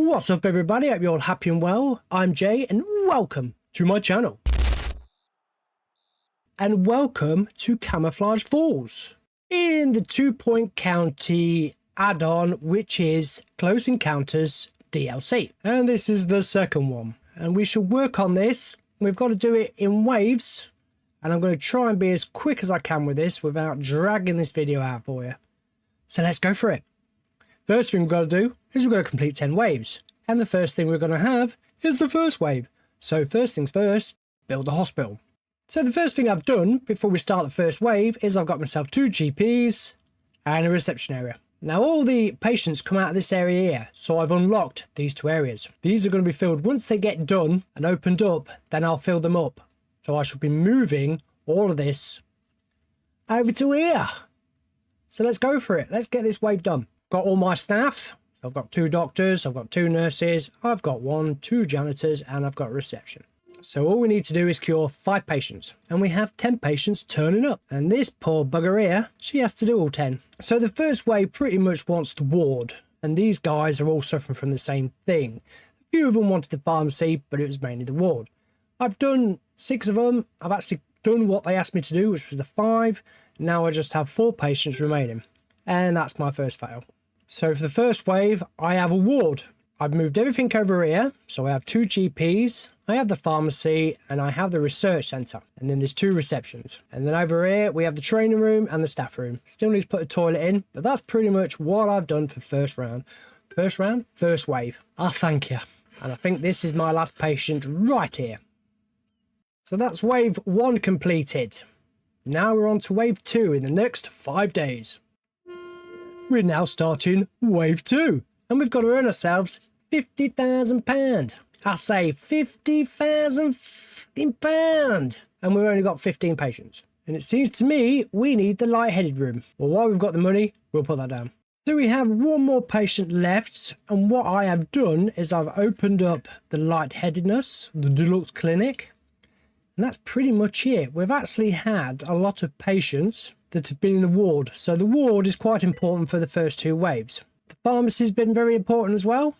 What's up everybody, hope you're all happy and well. I'm Jay and welcome to my channel. And welcome to Camouflage Falls in the 2-Point County add-on, which is Close Encounters DLC. And this is the second one. And we shall work on this. We've got to do it in waves. And I'm going to try and be as quick as I can with this without dragging this video out for you. So let's go for it. First thing we've got to do is we've got to complete 10 waves. And the first thing we're going to have is the first wave. So first things first, build a hospital. So the first thing I've done before we start the first wave is I've got myself 2 GPs and a reception area. Now all the patients come out of this area here, so I've unlocked these 2 areas. These are going to be filled once they get done and opened up, then I'll fill them up. So I should be moving all of this over to here. So let's go for it. Let's get this wave done. Got all my staff. I've got 2 doctors, I've got 2 nurses, I've got 2 janitors, and I've got reception. So all we need to do is cure 5 patients, and we have 10 patients turning up. And this poor bugger here, she has to do all 10. So the first wave pretty much wants the ward, and these guys are all suffering from the same thing. A few of them wanted the pharmacy, but it was mainly the ward. I've done 6 of them. I've actually done what they asked me to do, which was the 5. Now I just have 4 patients remaining, and that's my first fail. So for the first wave, I have a ward. I've moved everything over here. So I have 2 GPs, I have the pharmacy, and I have the research centre. And then there's 2 receptions. And then over here, we have the training room and the staff room. Still need to put a toilet in, but that's pretty much what I've done for first round. First wave. Thank you. And I think this is my last patient right here. So that's wave 1 completed. Now we're on to wave 2 in the next 5 days. We're now starting wave 2, and we've got to earn ourselves £50,000. I say £50,000, and we've only got 15 patients. And it seems to me we need the lightheaded room. Well, while we've got the money, we'll put that down. So we have 1 more patient left, and what I have done is I've opened up the lightheadedness, the deluxe clinic, and that's pretty much it. We've actually had a lot of patients that have been in the ward. So the ward is quite important for the first 2 waves. The pharmacy's been very important as well.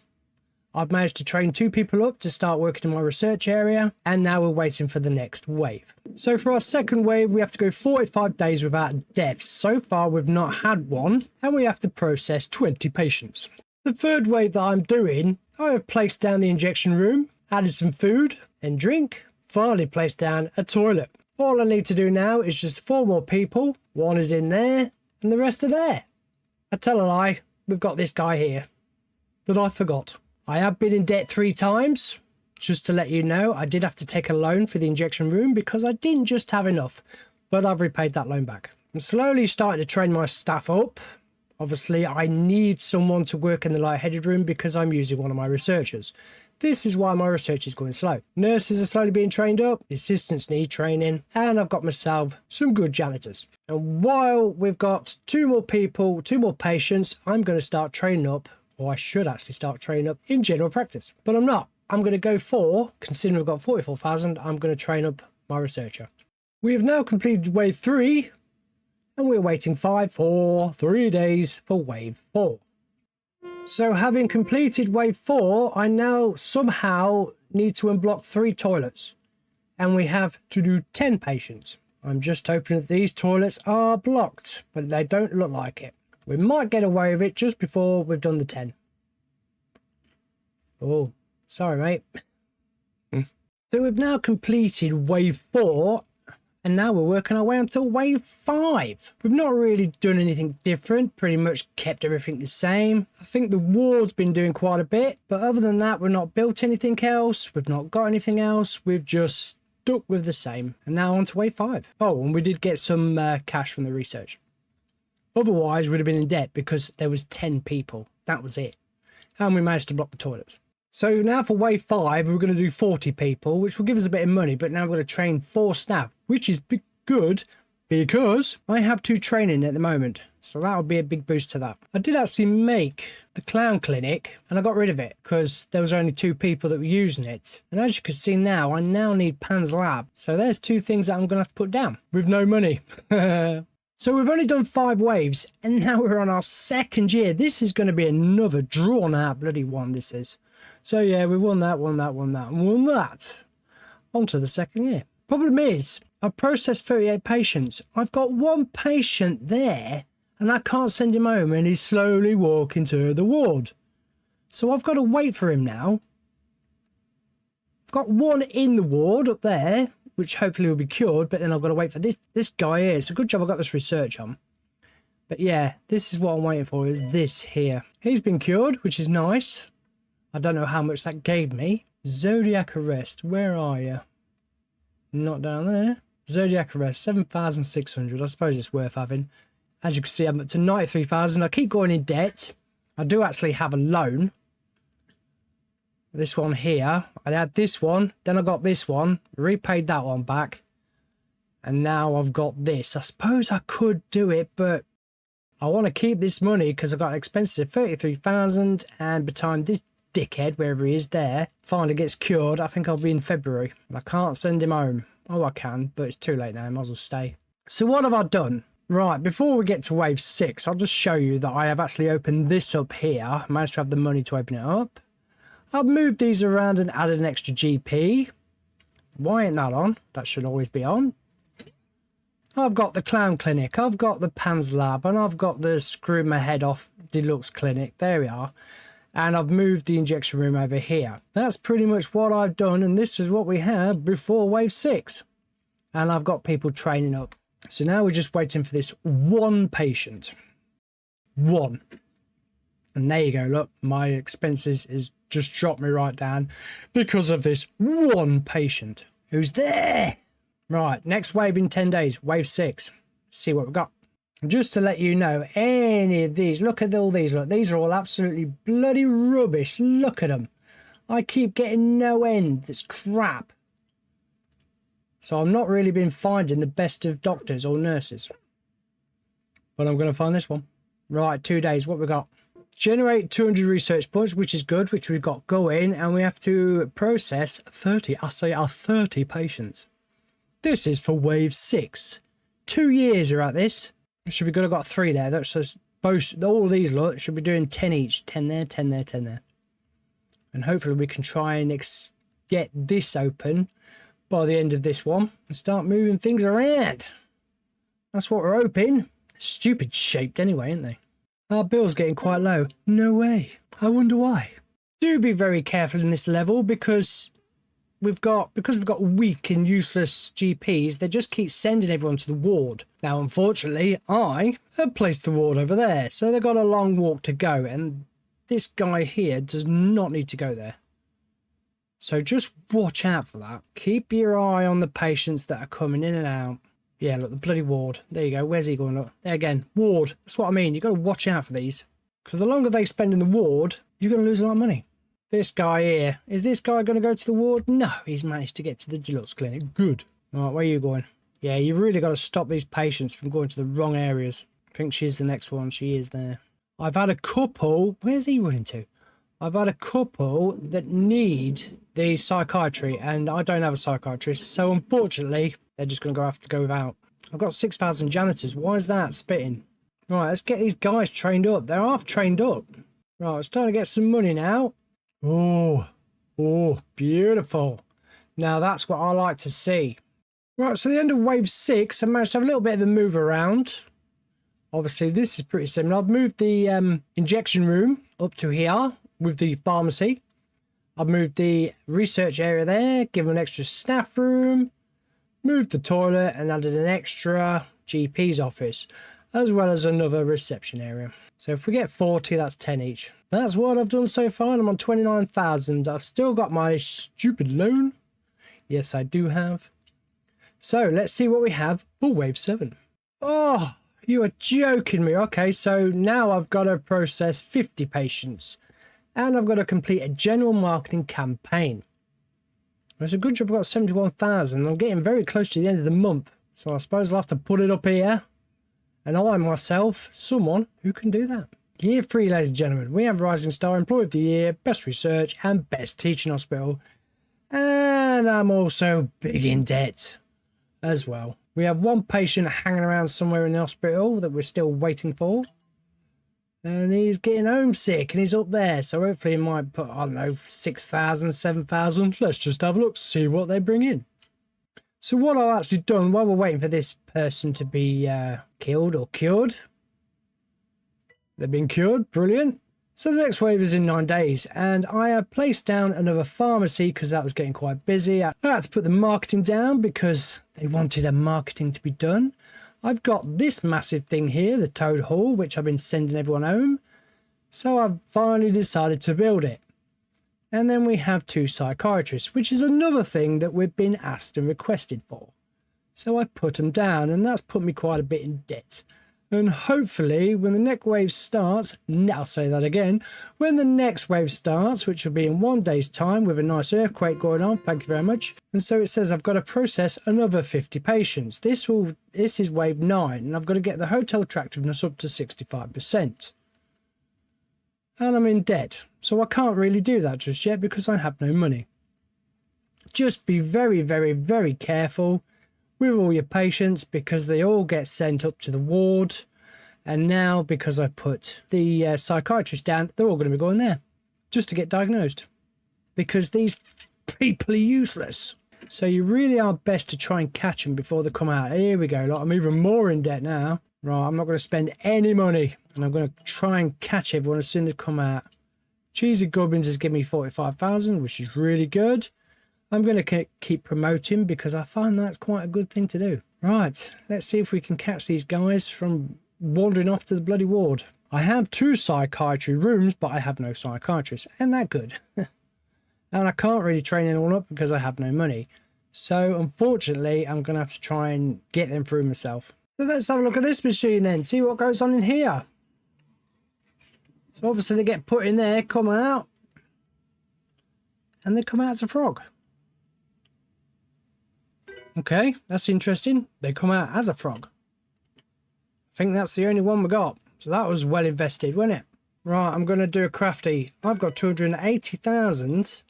I've managed to train 2 people up to start working in my research area, and now we're waiting for the next wave. So for our second wave, we have to go 45 days without deaths. So far, we've not had one, and we have to process 20 patients. The third wave that I'm doing, I have placed down the injection room, added some food and drink, finally placed down a toilet. All I need to do now is just 4 more people. 1 is in there and the rest are there. I tell a lie, we've got this guy here that I forgot. I have been in debt 3 times. Just to let you know, I did have to take a loan for the injection room because I didn't just have enough, but I've repaid that loan back. I'm slowly starting to train my staff up. Obviously, I need someone to work in the lightheaded room because I'm using one of my researchers. This is why my research is going slow. Nurses are slowly being trained up, the assistants need training, and I've got myself some good janitors. And while we've got 2 more people, 2 more patients, I'm going to start training up, or I should actually start training up in general practice. But I'm not. I'm going to go for, considering we've got 44,000, I'm going to train up my researcher. We have now completed wave 3, and we're waiting 3 days for wave 4. So having completed wave 4, I now somehow need to unblock 3 toilets. And we have to do 10 patients. I'm just hoping that these toilets are blocked, but they don't look like it. We might get away with it just before we've done the 10. Oh, sorry mate. So we've now completed wave 4. And now we're working our way onto wave 5. We've not really done anything different, pretty much kept everything the same. I think the ward's been doing quite a bit, but other than that, we've not built anything else. We've not got anything else. We've just stuck with the same. And now on to wave 5. Oh, and we did get some cash from the research. Otherwise, we'd have been in debt because there was 10 people. That was it. And we managed to block the toilets. So now for wave 5, we're going to do 40 people, which will give us a bit of money, but now we're going to train 4 staff, which is good because I have 2 training at the moment. So that would be a big boost to that. I did actually make the clown clinic and I got rid of it because there was only 2 people that were using it. And as you can see now, I now need Pan's lab. So there's 2 things that I'm going to have to put down with no money. So we've only done 5 waves, and now we're on our 2nd year. This is going to be another drawn out bloody one, this is. So yeah, we won that, won that, won that, and won that. On to the 2nd year. Problem is, I've processed 38 patients. I've got 1 patient there, and I can't send him home, and he's slowly walking to the ward. So I've got to wait for him now. I've got 1 in the ward up there, which hopefully will be cured, but then I've got to wait for this guy here. It's a good job I got this research on. But yeah, this is what I'm waiting for, is this here. He's been cured, which is nice. I don't know how much that gave me. Zodiac arrest, where are you? Not down there. Zodiac arrest, 7,600. I suppose it's worth having. As you can see, I'm up to 93,000. I keep going in debt. I do actually have a loan. This one here. I had this one. Then I got this one. Repaid that one back. And now I've got this. I suppose I could do it, but I want to keep this money because I've got expenses of 33,000. And by the time this dickhead, wherever he is there, finally gets cured, I think I'll be in February. I can't send him home. Oh, I can, but it's too late now. I might as well stay. So what have I done? Right, before we get to wave 6, I'll just show you that I have actually opened this up here. I managed to have the money to open it up. I've moved these around and added an extra GP. Why ain't that on? That should always be on. I've got the clown clinic. I've got the Pans lab. And I've got the screw my head off deluxe clinic. There we are. And I've moved the injection room over here. That's pretty much what I've done. And this is what we had before wave 6. And I've got people training up. So now we're just waiting for this 1 patient. 1. And there you go. Look, my expenses is just dropped me right down because of this 1 patient who's there. Right, next wave in 10 days, wave 6. See what we've got. Just to let you know, any of these, look at all these, look, these are all absolutely bloody rubbish. Look at them. I keep getting no end. That's crap. So I'm not really been finding the best of doctors or nurses. But I'm going to find this one. Right, 2 days, what we got? Generate 200 research points, which is good, which we've got going, and we have to process 30, I say 30 patients. This is for wave 6. 2 years are at this. It should be good. I've got 3 there. That's both, all of these lot should be doing 10 each. 10 there, 10 there, 10 there. And hopefully we can try and get this open by the end of this one and start moving things around. That's what we're hoping. Stupid shaped anyway, aren't they? Our bill's getting quite low. No way. I wonder why. Do be very careful in this level because we've got weak and useless GPs. They just keep sending everyone to the ward. Now, unfortunately, I have placed the ward over there, so they've got a long walk to go, and this guy here does not need to go there. So just watch out for that. Keep your eye on the patients that are coming in and out. Yeah, look, the bloody ward. There you go. Where's he going? Look. There again. Ward. That's what I mean. You've got to watch out for these. Because the longer they spend in the ward, you're going to lose a lot of money. This guy here. Is this guy going to go to the ward? No, he's managed to get to the deluxe clinic. Good. All right, where are you going? Yeah, you've really got to stop these patients from going to the wrong areas. I think she's the next one. She is there. I've had a couple. Where's he running to? I've had a couple that need the psychiatry, and I don't have a psychiatrist, so unfortunately, they're just going to have to go without. I've got 6,000 janitors. Why is that spitting? Right, let's get these guys trained up. They're half trained up. Right, it's time to get some money now. Oh, beautiful. Now that's what I like to see. Right, so the end of wave 6, I managed to have a little bit of a move around. Obviously, this is pretty similar. I've moved the injection room up to here with the pharmacy. I've moved the research area there, given an extra staff room, moved the toilet and added an extra GP's office, as well as another reception area. So if we get 40, that's 10 each. That's what I've done so far, and I'm on 29,000. I've still got my stupid loan. Yes, I do have. So let's see what we have for wave 7. Oh, you are joking me. Okay, so now I've got to process 50 patients. And I've got to complete a general marketing campaign. It's a good job I've got 71,000. I'm getting very close to the end of the month. So I suppose I'll have to put it up here. And I myself, someone who can do that. Year 3, ladies and gentlemen. We have Rising Star, Employee of the Year, Best Research and Best Teaching Hospital. And I'm also big in debt as well. We have one patient hanging around somewhere in the hospital that we're still waiting for. And he's getting homesick and he's up there. So hopefully he might put, I don't know, 6,000, 7,000. Let's just have a look, see what they bring in. So what I've actually done while we're waiting for this person to be killed or cured. They've been cured. Brilliant. So the next wave is in 9 days. And I have placed down another pharmacy because that was getting quite busy. I had to put the marketing down because they wanted a marketing to be done. I've got this massive thing here, the Toad Hall, which I've been sending everyone home. So I've finally decided to build it. And then we have 2 psychiatrists, which is another thing that we've been asked and requested for. So I put them down, and that's put me quite a bit in debt. And hopefully when the next wave starts, I'll say that again, when the next wave starts, which will be in 1 day's time with a nice earthquake going on, thank you very much. And so it says I've got to process another 50 patients. This is wave 9, and I've got to get the hotel attractiveness up to 65%. And I'm in debt, so I can't really do that just yet because I have no money. Just be very, very, very careful with all your patients because they all get sent up to the ward. And now because I put the psychiatrist down, they're all going to be going there just to get diagnosed because these people are useless. So you really are best to try and catch them before they come out. Here we go. Like, I'm even more in debt now. Right, I'm not going to spend any money and I'm going to try and catch everyone as soon as they come out. Cheesy Gubbins has given me 45,000, which is really good. I'm going to keep promoting because I find that's quite a good thing to do. Right, let's see if we can catch these guys from wandering off to the bloody ward. I have 2 psychiatry rooms, but I have no psychiatrists. Isn't that good? And I can't really train anyone up because I have no money. So unfortunately, I'm going to have to try and get them through myself. So let's have a look at this machine then, see what goes on in here. So obviously they get put in there, come out, and they come out as a frog. Okay, that's interesting. They come out as a frog. I think that's the only one we got. So that was well invested, wasn't it? Right, I'm going to do a crafty. I've got 280,000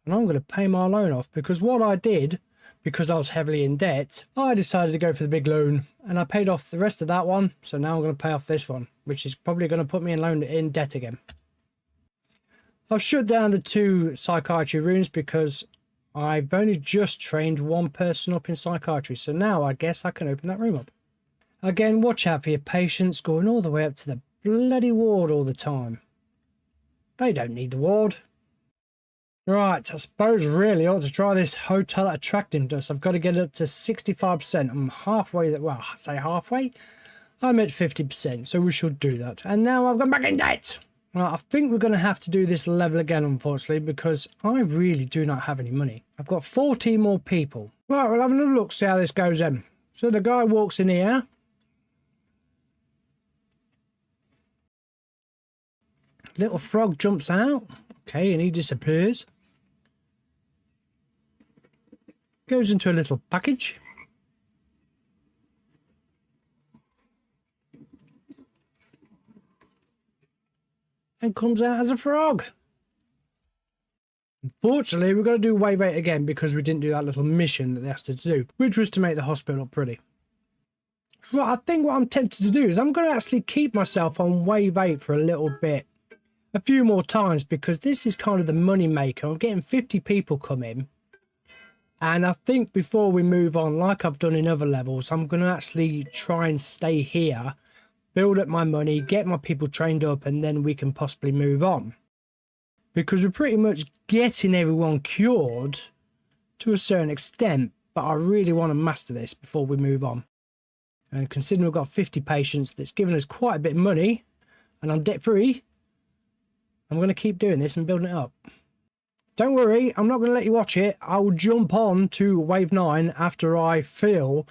and I'm going to pay my loan off because what I did, because I was heavily in debt, I decided to go for the big loan and I paid off the rest of that one. So now I'm going to pay off this one, which is probably going to put me in debt again. I've shut down the 2 psychiatry rooms because I've only just trained 1 person up in psychiatry. So now I guess I can open that room up. Again, watch out for your patients going all the way up to the bloody ward all the time. They don't need the ward. Right, I suppose really I ought to try this hotel attractiveness. I've got to get it up to 65%. I'm halfway, well, I say halfway. I'm at 50%, so we should do that. And now I've gone back in debt. Right, I think we're going to have to do this level again, unfortunately, because I really do not have any money. I've got 14 more people. Right, we'll have another look, see how this goes then. So the guy walks in here. Little frog jumps out. Okay, and he disappears. Goes into a little package. And comes out as a frog. Unfortunately, we've got to do wave 8 again because we didn't do that little mission that they asked us to do, which was to make the hospital look pretty. Right, I think what I'm tempted to do is I'm going to actually keep myself on wave 8 for a little bit. A few more times because this is kind of the money maker. I'm getting 50 people come in. And I think before we move on, like I've done in other levels, I'm going to actually try and stay here, build up my money, get my people trained up, and then we can possibly move on. Because we're pretty much getting everyone cured to a certain extent, but I really want to master this before we move on. And considering we've got 50 patients, that's given us quite a bit of money, and I'm debt free, I'm going to keep doing this and building it up. Don't worry, I'm not going to let you watch it. I'll jump on to wave 9 after I feel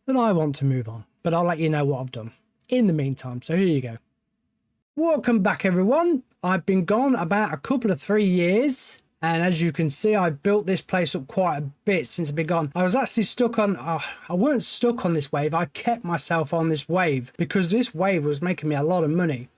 that I want to move on. But I'll let you know what I've done in the meantime. So here you go. Welcome back, everyone. I've been gone about a couple of 3 years. And as you can see, I built this place up quite a bit since I've been gone. I was actually stuck on, I weren't stuck on this wave. I kept myself on this wave because this wave was making me a lot of money.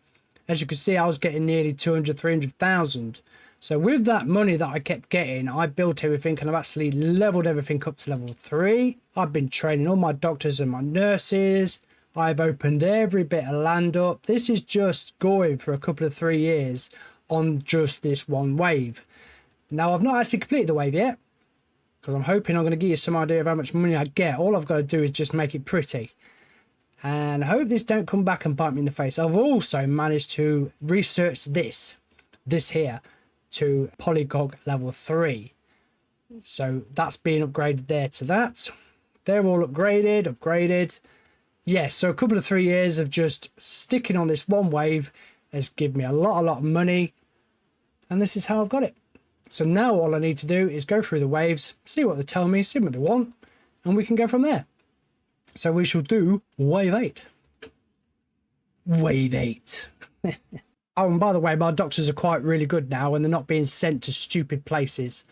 As you can see, I was getting nearly 200, 300,000. So with that money that I kept getting, I built everything and I've actually leveled everything up to level 3. I've been training all my doctors and my nurses. I've opened every bit of land up. This is just going for a couple of 3 years on just this one wave. Now, I've not actually completed the wave yet because I'm hoping I'm going to give you some idea of how much money I get. All I've got to do is just make it pretty. And I hope this don't come back and bite me in the face. I've also managed to research this here, to Polygog level 3. So that's being upgraded there to that. They're all upgraded. Yeah, so a couple of 3 years of just sticking on this one wave has given me a lot of money. And this is how I've got it. So now all I need to do is go through the waves, see what they tell me, see what they want, and we can go from there. So we shall do wave 8. Wave 8. Oh, and by the way, my doctors are quite really good now, and they're not being sent to stupid places.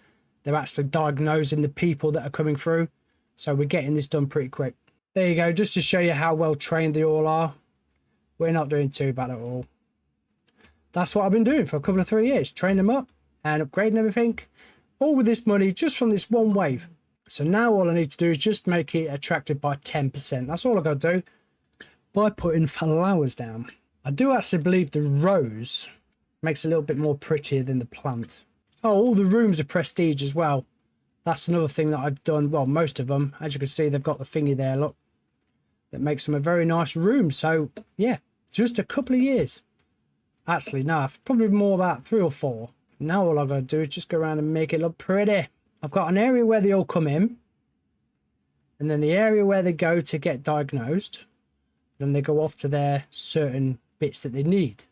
They're actually diagnosing the people that are coming through. So we're getting this done pretty quick. There you go, just to show you how well trained they all are. We're not doing too bad at all. That's what I've been doing for a couple of 3 years. Train them up and upgrading everything. All with this money just from this one wave. So now all I need to do is just make it attractive by 10%. That's all I've got to do by putting flowers down. I do actually believe the rose makes it a little bit more prettier than the plant. Oh, all the rooms are prestige as well. That's another thing that I've done. Well, most of them. As you can see, they've got the thingy there, look. That makes them a very nice room. So, yeah, just a couple of years. Actually, no, probably more about 3 or 4. Now all I've got to do is just go around and make it look pretty. I've got an area where they all come in. And then the area where they go to get diagnosed. Then they go off to their certain bits that they need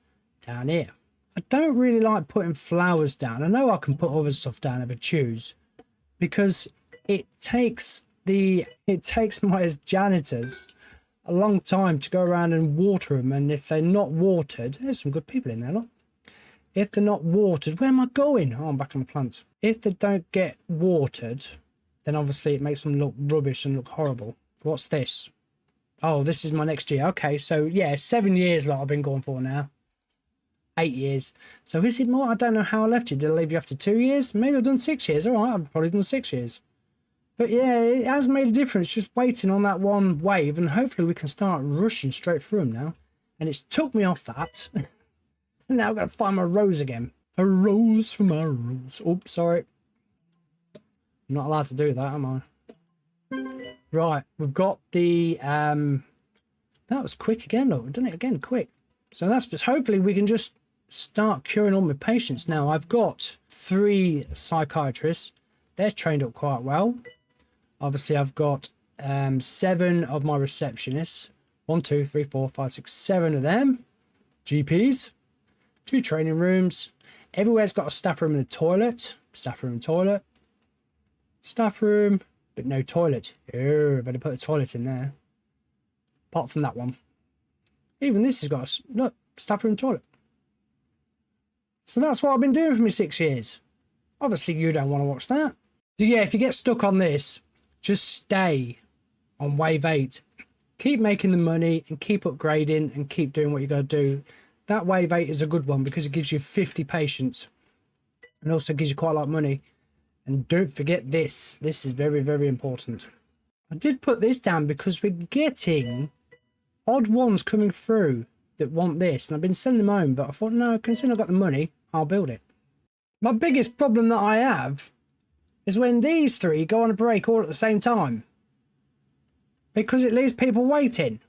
down here. I don't really like putting flowers down. I know I can put other stuff down if I choose, because it takes my janitors a long time to go around and water them, and if they're not watered, there's some good people in there, look. If they're not watered, where am I going? Oh, I'm back on the plants. If they don't get watered, then obviously it makes them look rubbish and look horrible. What's this? Oh, this is my next year. Okay, so yeah, 7 years like I've been going for now. 8 years. So is it more? I don't know how I left you. Did I leave you after 2 years? Maybe I've done 6 years. All right, I've probably done 6 years. But yeah, it has made a difference just waiting on that one wave, and hopefully we can start rushing straight through them now. And it's took me off that. And now I've got to find my rose again. A rose for my rose. Oops, sorry. I'm not allowed to do that, am I? Right, we've got the that was quick again. Look, we've done it again quick. So that's just, hopefully we can just start curing all my patients now. I've got 3 psychiatrists. They're trained up quite well. Obviously I've got 7 of my receptionists. 1, 2, 3, 4, 5, 6, 7 of them. GPs. 2 training rooms. Everywhere's got a staff room and a toilet. Staff room and toilet. Staff room, but no toilet. Oh, better put a toilet in there. Apart from that one. Even this has got a, look, staff room and toilet. So that's what I've been doing for me 6 years. Obviously you don't want to watch that. So yeah, if you get stuck on this, just stay on wave 8. Keep making the money and keep upgrading and keep doing what you got to do. That wave 8 is a good one because it gives you 50 patients and also gives you quite a lot of money. And don't forget this. This is very, very important. I did put this down because we're getting odd ones coming through that want this. And I've been sending them home, but I thought, no, considering I've got the money, I'll build it. My biggest problem that I have is when these 3 go on a break all at the same time. Because it leaves people waiting.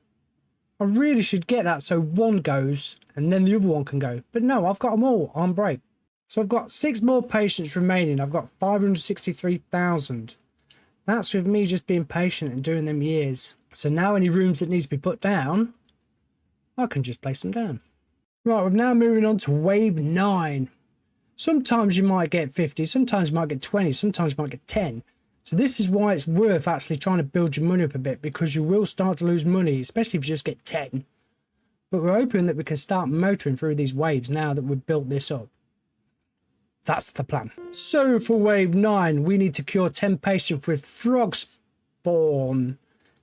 I really should get that so one goes and then the other one can go. But no, I've got them all on break. So I've got 6 more patients remaining. I've got 563,000. That's with me just being patient and doing them years. So now any rooms that needs to be put down, I can just place them down. Right, we're now moving on to wave 9. Sometimes you might get 50, sometimes you might get 20, sometimes you might get 10. So this is why it's worth actually trying to build your money up a bit, because you will start to lose money, especially if you just get 10. But we're hoping that we can start motoring through these waves now that we've built this up. That's the plan. So for wave 9, we need to cure 10 patients with frog spawn.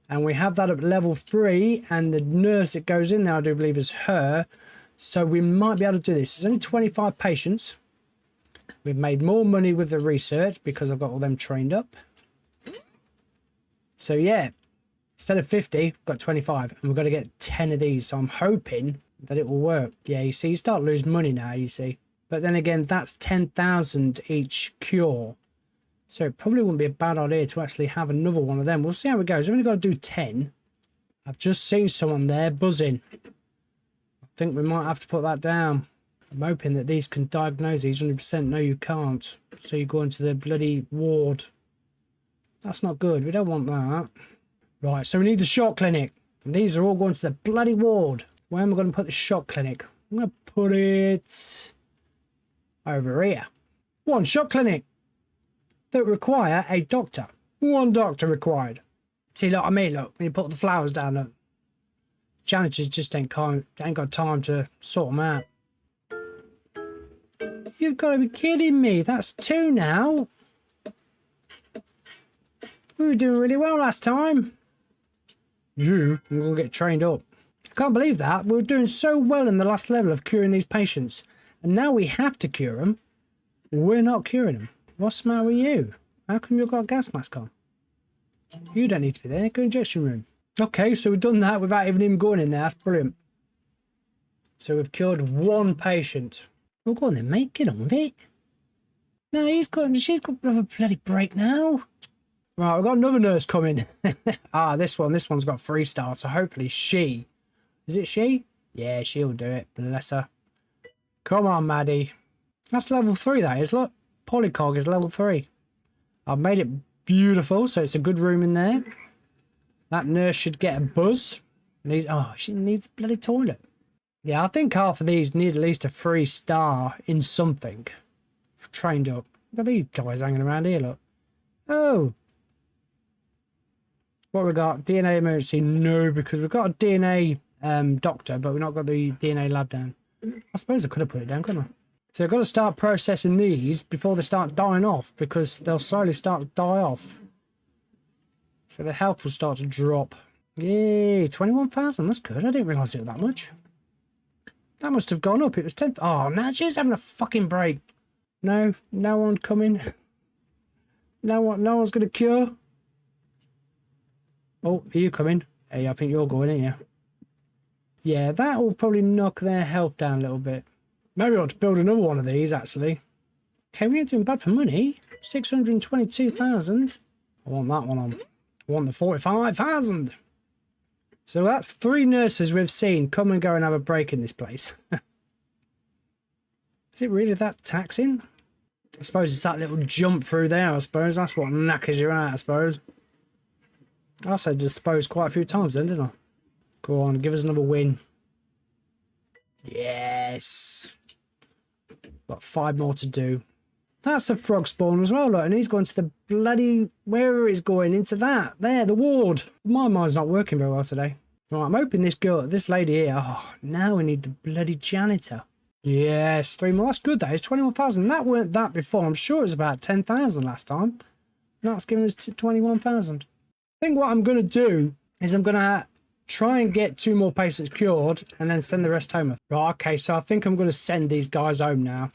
And we have that at level 3. And the nurse that goes in there, I do believe, is her. So we might be able to do this. There's only 25 patients. We've made more money with the research because I've got all them trained up. So yeah, instead of 50, we've got 25, and we've got to get 10 of these. So I'm hoping that it will work. Yeah, you see, you start losing money now, you see. But then again, that's 10,000 each cure. So it probably wouldn't be a bad idea to actually have another one of them. We'll see how it goes. I've only got to do 10. I've just seen someone there buzzing. I think we might have to put that down. I'm hoping that these can diagnose these 100%. No, you can't. So you go into the bloody ward. That's not good. We don't want that. Right, so we need the shot clinic. And these are all going to the bloody ward. Where am I going to put the shot clinic? I'm going to put it over here. One shot clinic that require a doctor. One doctor required. See, look, I mean, look, when you put the flowers down, look. Janitors just ain't got time to sort them out. You've got to be kidding me. That's 2 now. We were doing really well last time. I'm going to get trained up. I can't believe that. We were doing so well in the last level of curing these patients. And now we have to cure them. We're not curing them. What's the matter with you? How come you've got a gas mask on? You don't need to be there. Go injection room. Okay, so we've done that without even him going in there. That's brilliant. So we've cured 1 patient. Well, go on then, mate. Get on with it. No, she's got a bloody break now. Right, we've got another nurse coming. This one's got 3 stars, so hopefully she... Is it she? Yeah, she'll do it. Bless her. Come on, Maddie. That's level 3, that is. Look, Polycog is level 3. I've made it beautiful, so it's a good room in there. That nurse should get a buzz. She needs a bloody toilet. Yeah, I think half of these need at least a 3-star in something. Trained up. Look at these guys hanging around here, look. Oh. What we got? DNA emergency? No, because we've got a DNA doctor, but we've not got the DNA lab down. I suppose I could have put it down, couldn't I? So I've got to start processing these before they start dying off, because they'll slowly start to die off. So the health will start to drop. Yay, 21,000. That's good. I didn't realise it was that much. That must have gone up. It was 10. Oh, now she's having a fucking break. No one coming. No one's going to cure. Oh, are you coming? Hey, I think you're going, aren't you? Yeah, that will probably knock their health down a little bit. Maybe I ought to build another one of these, actually. Okay, we ain't doing bad for money. 622,000. I want that one on. I want the 45,000. So that's 3 nurses we've seen come and go and have a break in this place. Is it really that taxing? I suppose it's that little jump through there, I suppose. That's what knackers you out, I suppose. I said dispose quite a few times then, didn't I? Go on, give us another win. Yes. Got 5 more to do. That's a frog spawn as well, look, and he's going to the bloody... Where is going? Into that. There, the ward. My mind's not working very well today. Right, I'm hoping this lady here... Oh, now we need the bloody janitor. Yes, 3 more. That's good, that is. 21,000. That weren't that before. I'm sure it was about 10,000 last time. That's giving us 21,000. I think what I'm going to do is I'm going to try and get 2 more patients cured and then send the rest home. Right, okay, so I think I'm going to send these guys home now.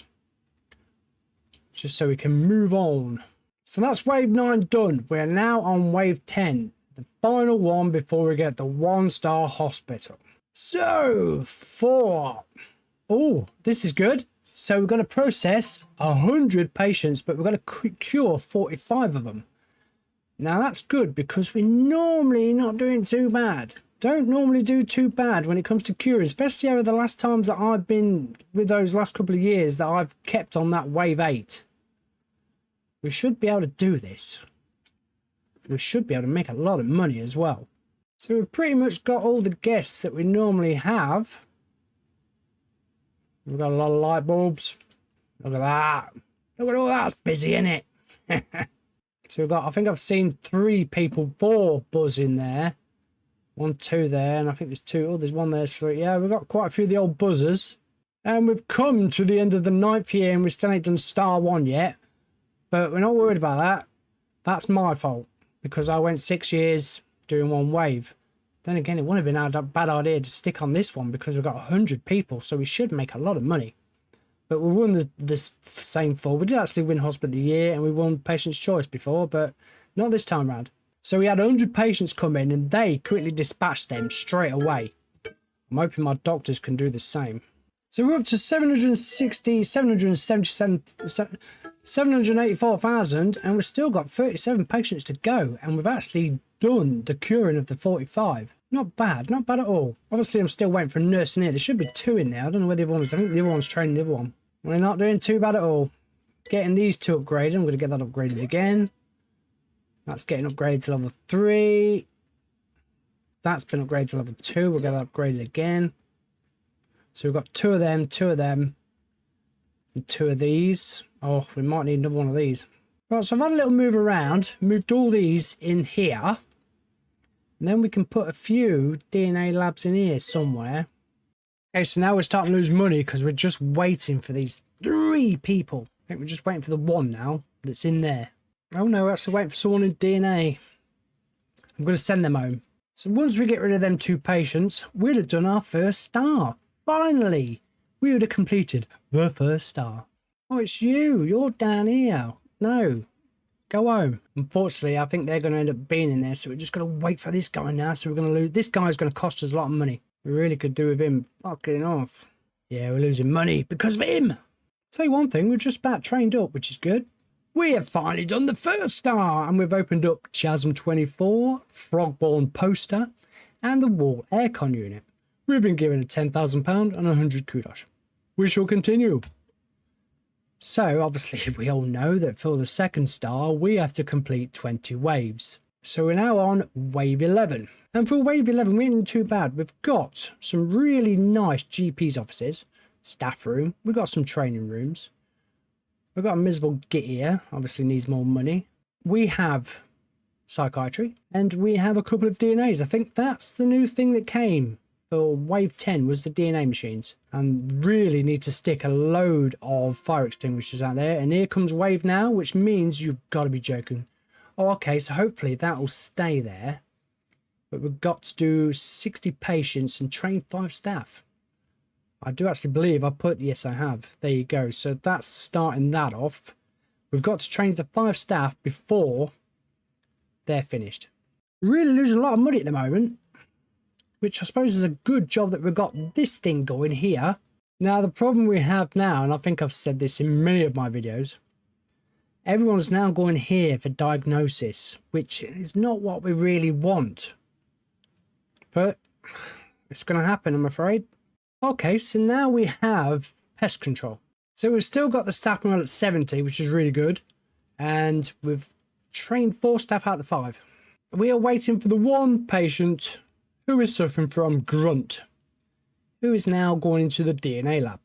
Just so we can move on. So that's wave 9 done. We're now on wave 10. The final one before we get the 1-star hospital. So, 4. Oh, this is good. So we're going to process 100 patients, but we're going to cure 45 of them. Now that's good because we're normally not doing too bad. Don't normally do too bad when it comes to curing, especially over the last times that I've been with those last couple of years that I've kept on that wave 8. We should be able to do this. We should be able to make a lot of money as well. So we've pretty much got all the guests that we normally have. We've got a lot of light bulbs. Look at that. Look at all that's busy, isn't it? So we've got, I think I've seen 4 buzz in there. 1, 2 there, and I think there's 2. Oh, there's 1 there's 3. Yeah, we've got quite a few of the old buzzers. And we've come to the end of the 9th year and we still ain't done star 1 yet. But we're not worried about that. That's my fault. Because I went 6 years doing 1 wave. Then again, it wouldn't have been a bad idea to stick on this one because we've got 100 people. So we should make a lot of money. But we won this same fall. We did actually win Hospital of the Year, and we won Patient's Choice before, but not this time around. So we had 100 patients come in, and they quickly dispatched them straight away. I'm hoping my doctors can do the same. So we're up to 784,000, and we've still got 37 patients to go, and we've actually done the curing of the 45. Not bad at all. Obviously, I'm still waiting for a nurse in here. There should be 2 in there. I don't know where the other one is. I think the other one's training the other one. We're not doing too bad at all. Getting these 2 upgraded. I'm going to get that upgraded again. That's getting upgraded to level 3. That's been upgraded to level 2. We'll get that upgraded again. So we've got 2 of them, 2 of them, and 2 of these. Oh, we might need another one of these. Right, so I've had a little move around, moved all these in here. And then we can put a few DNA labs in here somewhere. Okay, so now we're starting to lose money because we're just waiting for these 3 people. I think we're just waiting for the 1 now that's in there. Oh no, we're actually waiting for someone in DNA. I'm going to send them home. So once we get rid of them 2 patients, we'd have done our first star. Finally, we would have completed the first star. Oh, it's you. You're down here. No, go home. Unfortunately, I think they're going to end up being in there, so we're just going to wait for this guy now. So we're going to lose. This guy's going to cost us a lot of money. We really could do with him fucking off. Yeah, we're losing money because of him. Say one thing, we're just about trained up, which is good. We have finally done the first star, and we've opened up Chasm 24, Frogborn Poster, and the Wall Aircon unit. We've been given a £10,000 and 100 kudos. We shall continue. So, obviously, we all know that for the second star, we have to complete 20 waves. So we're now on wave 11. And for wave 11, we ain't too bad. We've got some really nice GP's offices, staff room. We've got some training rooms. We've got a miserable git here, obviously needs more money. We have psychiatry, and we have a couple of DNAs. I think that's the new thing that came for wave 10 was the DNA machines. And really need to stick a load of fire extinguishers out there. And here comes wave now, which means you've got to be joking. Oh, okay, so hopefully that will stay there. But we've got to do 60 patients and train 5 staff. I do actually believe I put, yes, I have. There you go. So that's starting that off. We've got to train the 5 staff before they're finished. We're really losing a lot of money at the moment, which I suppose is a good job that we've got this thing going here. Now, the problem we have now, and I think I've said this in many of my videos, everyone's now going here for diagnosis, which is not what we really want. But it's going to happen, I'm afraid. Okay, so now we have pest control. So we've still got the staff morale at 70, which is really good. And we've trained 4 staff out of the 5. We are waiting for the 1 patient who is suffering from grunt, who is now going into the DNA lab.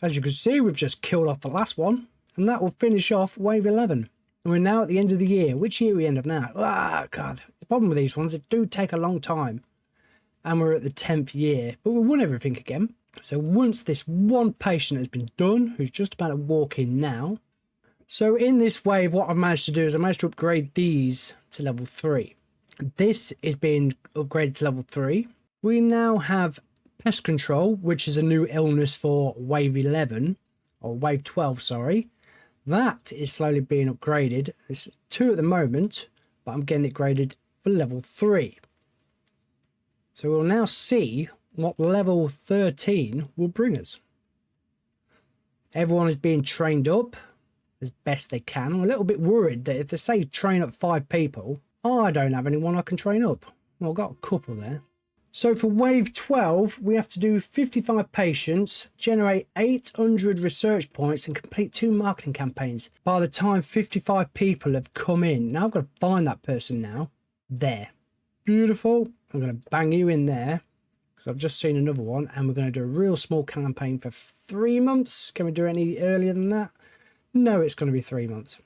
As you can see, we've just killed off the last one, and that will finish off wave 11. And we're now at the end of the year. Which year we end up now? Ah, God. The problem with these ones, they do take a long time. And we're at the 10th year, but we won everything again. So once this 1 patient has been done, who's just about to walk in now. So in this wave, what I've managed to do is I managed to upgrade these to level 3. This is being upgraded to level 3. We now have pest control, which is a new illness for wave 11, or wave 12, sorry. That is slowly being upgraded. It's 2 at the moment, but I'm getting it graded for level 3. So we'll now see what level 13 will bring us. Everyone is being trained up as best they can. I'm a little bit worried that if they say train up 5 people, I don't have anyone I can train up. Well, I've got a couple there. So for wave 12, we have to do 55 patients, generate 800 research points and complete 2 marketing campaigns. By the time 55 people have come in, now I've got to find that person now. There. Beautiful. I'm going to bang you in there because I've just seen another one, and we're going to do a real small campaign for 3 months. Can we do any earlier than that? No, it's going to be 3 months.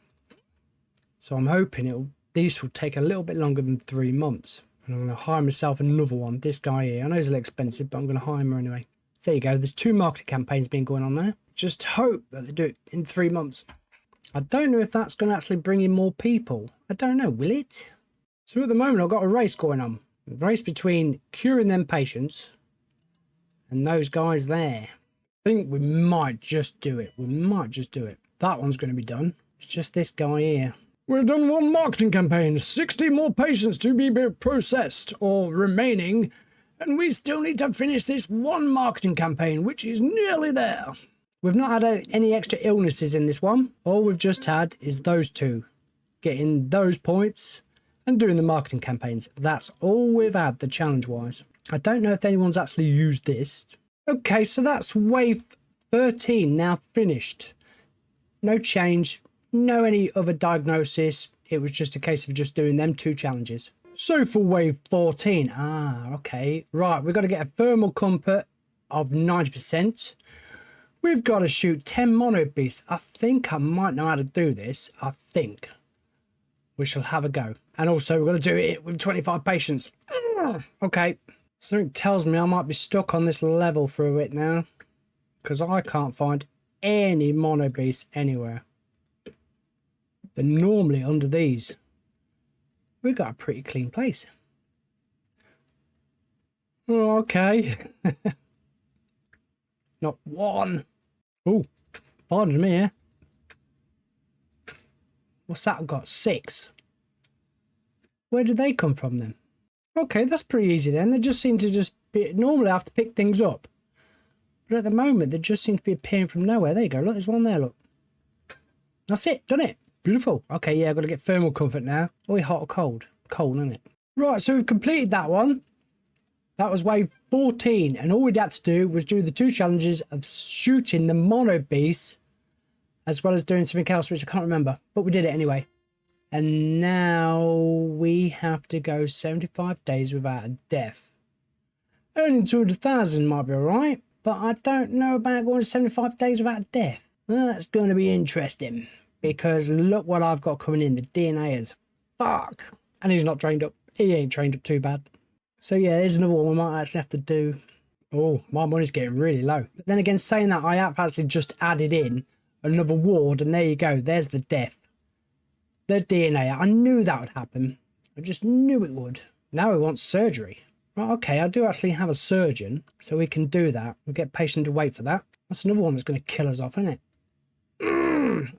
So I'm hoping these will take a little bit longer than 3 months. And I'm going to hire myself another one. This guy here. I know he's a little expensive, but I'm going to hire him anyway. There you go. There's 2 marketing campaigns being going on there. Just hope that they do it in 3 months. I don't know if that's going to actually bring in more people. I don't know. Will it? So at the moment, I've got a race going on. A race between curing them patients and those guys there. think we might just do it. We might just do it. That one's going to be done. It's just this guy here. We've done one marketing campaign, 60 more patients to be processed or remaining, and we still need to finish this one marketing campaign, which is nearly there. We've not had any extra illnesses in this one. All we've just had is those two, getting those points and doing the marketing campaigns. That's all we've had, the challenge-wise. I don't know if anyone's actually used this. Okay, so that's wave 13 now finished. No change. No any other diagnosis. It was just a case of just doing them two challenges. So for wave 14, okay, right, we've got to get a thermal comfort of 90%. We've got to shoot 10 mono beasts. I think I might know how to do this. I think we shall have a go. And also we've got to do it with 25 patients. Okay, something tells me I might be stuck on this level for a bit now, because I can't find any mono beasts anywhere. They're normally under these. We've got a pretty clean place. Oh, okay. Not one. Oh, pardon me here. What's that? I've got 6. Where did they come from then? Okay, that's pretty easy then. They just seem to just be... Normally I have to pick things up. But at the moment, they just seem to be appearing from nowhere. There you go. Look, there's one there, look. That's it. Done it. Beautiful. Okay, yeah, I've got to get thermal comfort now. Are we hot or cold? Cold, isn't it? Right, so we've completed that one. That was wave 14. And all we'd had to do was do the 2 challenges of shooting the mono beasts, as well as doing something else, which I can't remember. But we did it anyway. And now we have to go 75 days without a death. Earning 200,000 might be alright, but I don't know about going 75 days without a death. That's going to be interesting. Because look what I've got coming in. The DNA is fuck. And he's not trained up. He ain't trained up too bad. So yeah, there's another one we might actually have to do. Oh, my money's getting really low. But then again, saying that, I have actually just added in another ward. And there you go. There's the death. The DNA. I knew that would happen. I just knew it would. Now we want surgery. Right, okay, I do actually have a surgeon. So we can do that. We'll get patient to wait for that. That's another one that's going to kill us off, isn't it?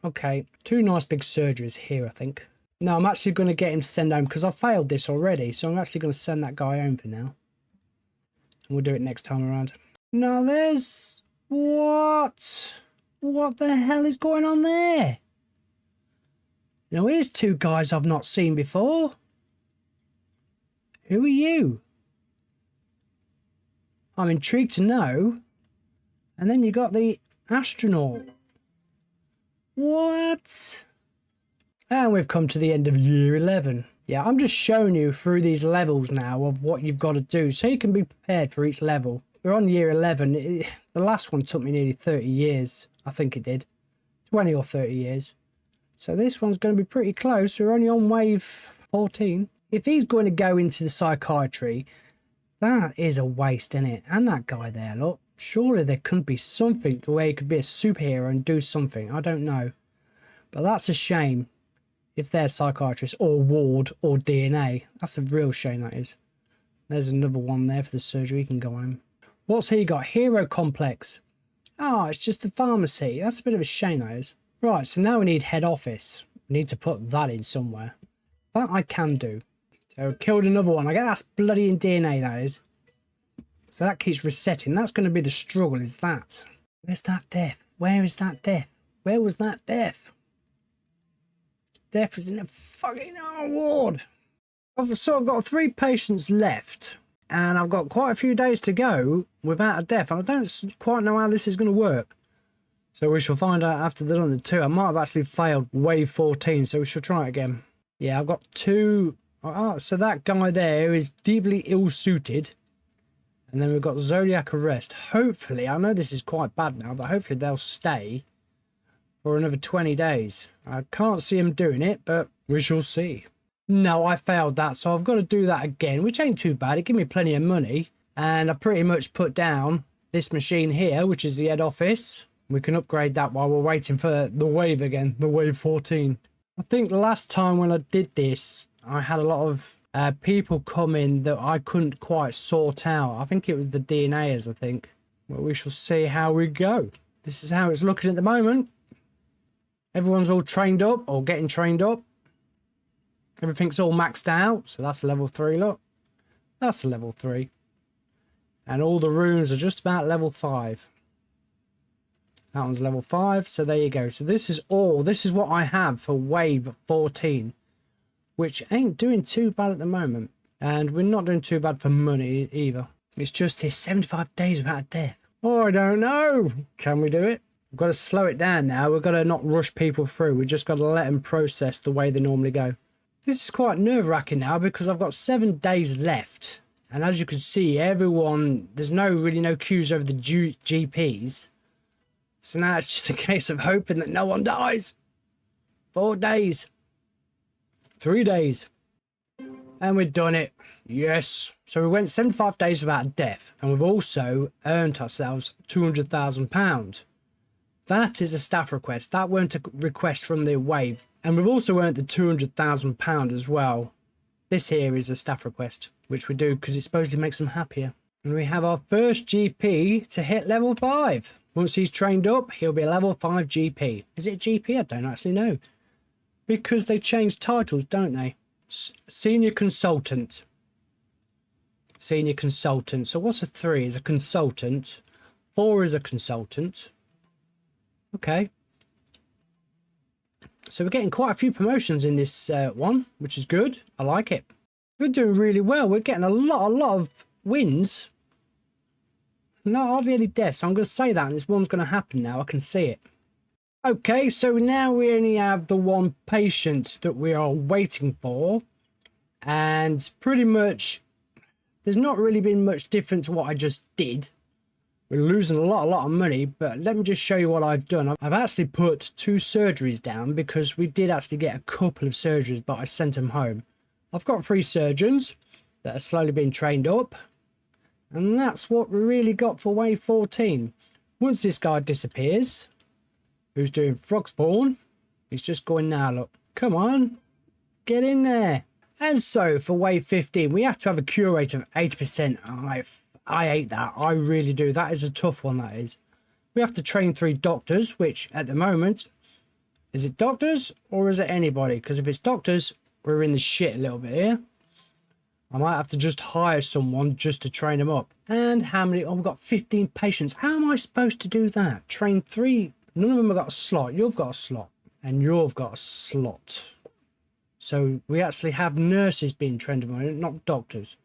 Okay, 2 nice big surgeries here, I think. No, I'm actually going to get him to send home because I failed this already. So I'm actually going to send that guy home for now. And we'll do it next time around. Now there's... What? What the hell is going on there? Now here's 2 guys I've not seen before. Who are you? I'm intrigued to know. And then you got the astronaut. What? And we've come to the end of year 11. Yeah, I'm just showing you through these levels now of what you've got to do so you can be prepared for each level. We're on year 11. The last one took me nearly 30 years. I think it did. 20 or 30 years. So this one's going to be pretty close. We're only on wave 14. If he's going to go into the psychiatry, that is a waste, isn't it? And that guy there, look. Surely there could be something the way he could be a superhero and do something. I don't know. But that's a shame if they're psychiatrists or ward or DNA. That's a real shame, that is. There's another one there for the surgery. He can go home. What's he got? Hero complex. Oh, it's just the pharmacy. That's a bit of a shame, that is. Right, so now we need head office. We need to put that in somewhere. That I can do. So killed another one. I guess that's bloody in DNA, that is. So that keeps resetting. That's going to be the struggle, is that. Where's that death? Where is that death? Where was that death? Death was in a fucking ward. So I've got 3 patients left. And I've got quite a few days to go without a death. And I don't quite know how this is going to work. So we shall find out after the done the 2. I might have actually failed wave 14. So we shall try it again. Yeah, I've got 2. Oh, so that guy there is deeply ill-suited. And then we've got Zodiac Arrest. Hopefully, I know this is quite bad now, but hopefully they'll stay for another 20 days. I can't see them doing it, but we shall see. No, I failed that, so I've got to do that again, which ain't too bad. It gave me plenty of money. And I pretty much put down this machine here, which is the head office. We can upgrade that while we're waiting for the wave again, the wave 14. I think last time when I did this, I had a lot of people come in that I couldn't quite sort out. I think it was the DNAs, I think. Well, we shall see how we go. This is how it's looking at the moment. Everyone's all trained up or getting trained up. Everything's all maxed out. So that's a level 3, look. That's a level 3. And all the rooms are just about level 5. That one's level 5. So there you go. So this is what I have for wave 14. Which ain't doing too bad at the moment. And we're not doing too bad for money either. It's just his 75 days without a death. Oh, I don't know. Can we do it? We've got to slow it down now. We've got to not rush people through. We've just got to let them process the way they normally go. This is quite nerve-wracking now because I've got 7 days left. And as you can see, there's really no queues over the GPs. So now it's just a case of hoping that no one dies. 4 days. 3 days. And we've done it. Yes. So we went 75 days without a death. And we've also earned ourselves £200,000. That is a staff request. That weren't a request from the wave. And we've also earned the £200,000 as well. This here is a staff request, which we do because it supposedly makes them happier. And we have our first GP to hit level 5. Once he's trained up, he'll be a level 5 GP. Is it a GP? I don't actually know. Because they change titles, don't they? Senior consultant. Senior consultant. So what's a 3? Is a consultant. 4 is a consultant. Okay. So we're getting quite a few promotions in this one, which is good. I like it. We're doing really well. We're getting a lot of wins. Not hardly any deaths. I'm going to say that, and this one's going to happen now. I can see it. Okay, so now we only have the one patient that we are waiting for. And pretty much, there's not really been much different to what I just did. We're losing a lot of money, but let me just show you what I've done. I've actually put 2 surgeries down because we did actually get a couple of surgeries, but I sent them home. I've got 3 surgeons that are slowly being trained up. And that's what we really got for wave 14. Once this guy disappears, who's doing frog spawn, he's just going now, look. Come on, get in there. And so for wave 15, we have to have a cure rate of 80%. I hate that. I really do. That is a tough one, that is. We have to train 3 doctors, which at the moment, is it doctors or is it anybody? Because if it's doctors, we're in the shit a little bit here. I might have to just hire someone just to train them up. And how many? Oh, we've got 15 patients. How am I supposed to do that? Train 3. None of them have got a slot. You've got a slot. And you've got a slot. So we actually have nurses being trained at the moment, not doctors.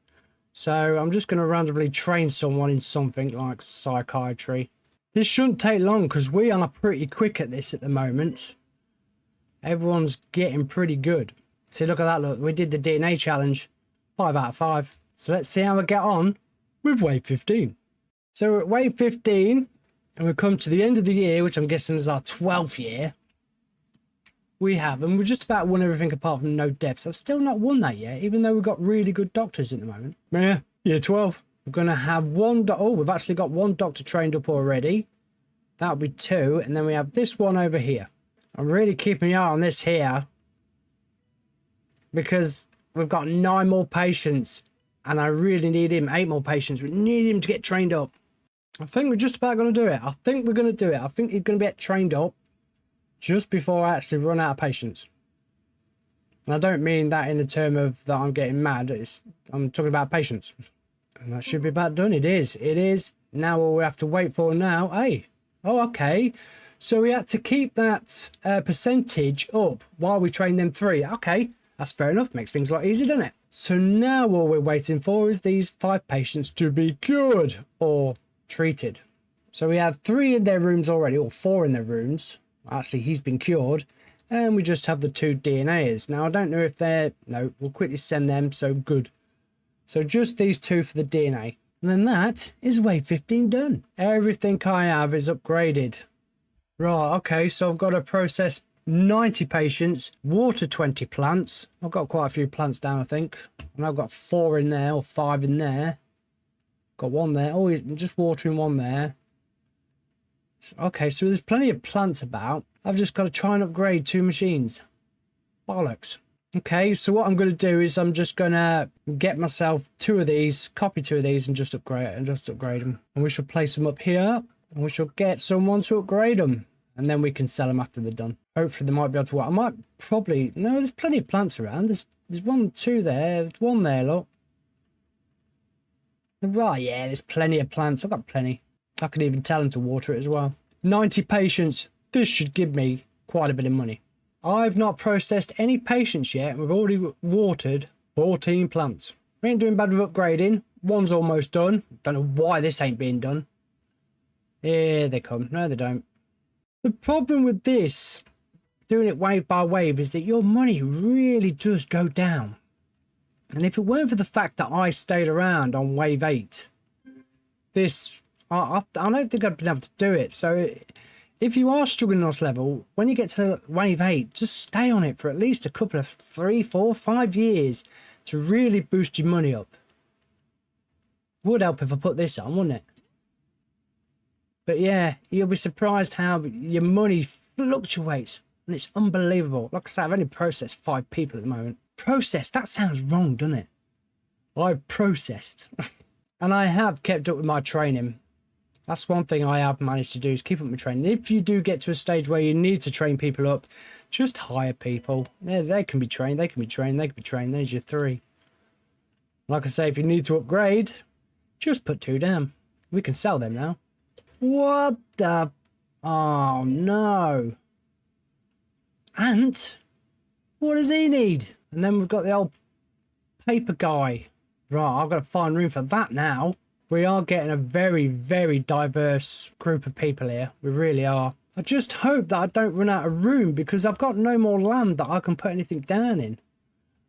So I'm just going to randomly train someone in something like psychiatry. This shouldn't take long because we are pretty quick at this at the moment. Everyone's getting pretty good. See, look at that. Look, we did the DNA challenge. 5 out of 5. So let's see how we get on with wave 15. So we're at wave 15 and we've come to the end of the year, which I'm guessing is our 12th year. And we've just about won everything apart from no deaths. I've still not won that yet, even though we've got really good doctors at the moment. Yeah, year 12. We're going to have we've actually got 1 doctor trained up already. That'll be 2. And then we have this one over here. I'm really keeping an eye on this here because we've got 9 more patients and I really need him. 8 more patients. We need him to get trained up. I think we're just about going to do it. I think we're going to do it. I think he's going to get trained up just before I actually run out of patience. And I don't mean that in the term of that I'm getting mad. I'm talking about patience. And that should be about done. It is. It is. Now all we have to wait for now. Hey. Oh, okay. So we had to keep that percentage up while we train them 3. Okay. That's fair enough. Makes things a lot easier, doesn't it? So now all we're waiting for is these 5 patients to be cured or treated. So we have 3 in their rooms already, or 4 in their rooms. Actually, he's been cured. And we just have the 2 DNAs. Now, I don't know if they're... No, we'll quickly send them. So good. So just these 2 for the DNA. And then that is wave 15 done. Everything I have is upgraded. Right, okay. So I've got to process 90 patients, water 20 plants. I've got quite a few plants down, I think. And I've got 4 in there or 5 in there. Got 1 there. Oh, I'm just watering 1 there. Okay, so there's plenty of plants about. I've just got to try and upgrade 2 machines. Bollocks. Okay, so what I'm going to do is I'm just going to get myself 2 of these, copy 2 of these and just upgrade them. And we shall place them up here and we shall get someone to upgrade them. And then we can sell them after they're done. Hopefully they might be able to work. I might probably, no, there's plenty of plants around. There's 1, 2 there. There's 1 there, look. Right, yeah, there's plenty of plants. I've got plenty. I could even tell them to water it as well. 90 patients. This should give me quite a bit of money. I've not processed any patients yet. We've already watered 14 plants. We ain't doing bad with upgrading. 1's almost done. Don't know why this ain't being done. Here they come. No, they don't. The problem with this, doing it wave by wave, is that your money really does go down. And if it weren't for the fact that I stayed around on wave 8, I don't think I'd been able to do it. So if you are struggling on this level, when you get to wave 8, just stay on it for at least a couple of 3, 4, 5 years to really boost your money up. Would help if I put this on, wouldn't it? But yeah, you'll be surprised how your money fluctuates, and it's unbelievable. Like I said, I've only processed 5 people at the moment. Processed, that sounds wrong, doesn't it? I've processed. And I have kept up with my training. That's one thing I have managed to do, is keep up with my training. If you do get to a stage where you need to train people up, just hire people. They can be trained, they can be trained, they can be trained. There's your 3. Like I say, if you need to upgrade, just put 2 down. We can sell them now. What the... Oh, no. Ant? What does he need? And then we've got the old paper guy. Right, I've got to find room for that now. We are getting a very, very diverse group of people here. We really are. I just hope that I don't run out of room, because I've got no more land that I can put anything down in.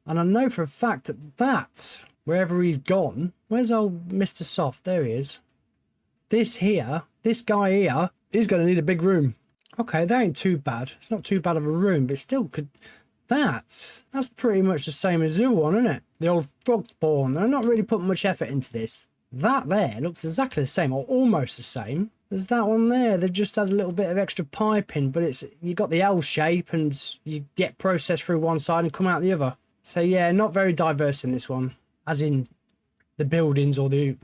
And I know for a fact that wherever he's gone... Where's old Mr. Soft? There he is. This guy here, is going to need a big room. Okay, that ain't too bad. It's not too bad of a room, but still could... That's pretty much the same as the other one, isn't it? The old frog spawn. They're not really putting much effort into this. That there looks exactly the same, or almost the same as that one there. They've just had a little bit of extra piping, but you got the L shape and you get processed through one side and come out the other. So yeah, not very diverse in this one, as in the buildings, or the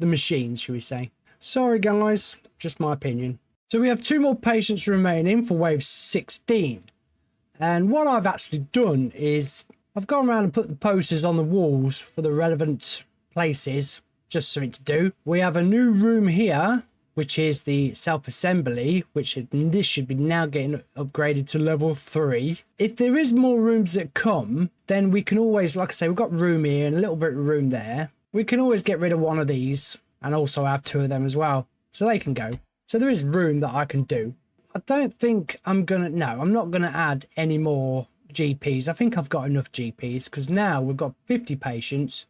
machines, should we say. Sorry guys, just my opinion. So we have 2 more patients remaining for wave 16. And what I've actually done is I've gone around and put the posters on the walls for the relevant places, just something to do. We have a new room here, which is the self-assembly, this should be now getting upgraded to level 3. If there is more rooms that come, then we can always, like I say, we've got room here and a little bit of room there. We can always get rid of one of these and also have 2 of them as well, so they can go. So there is room that I can do. I don't think I'm not going to add any more GPs. I think I've got enough GPs, because now we've got 50 patients.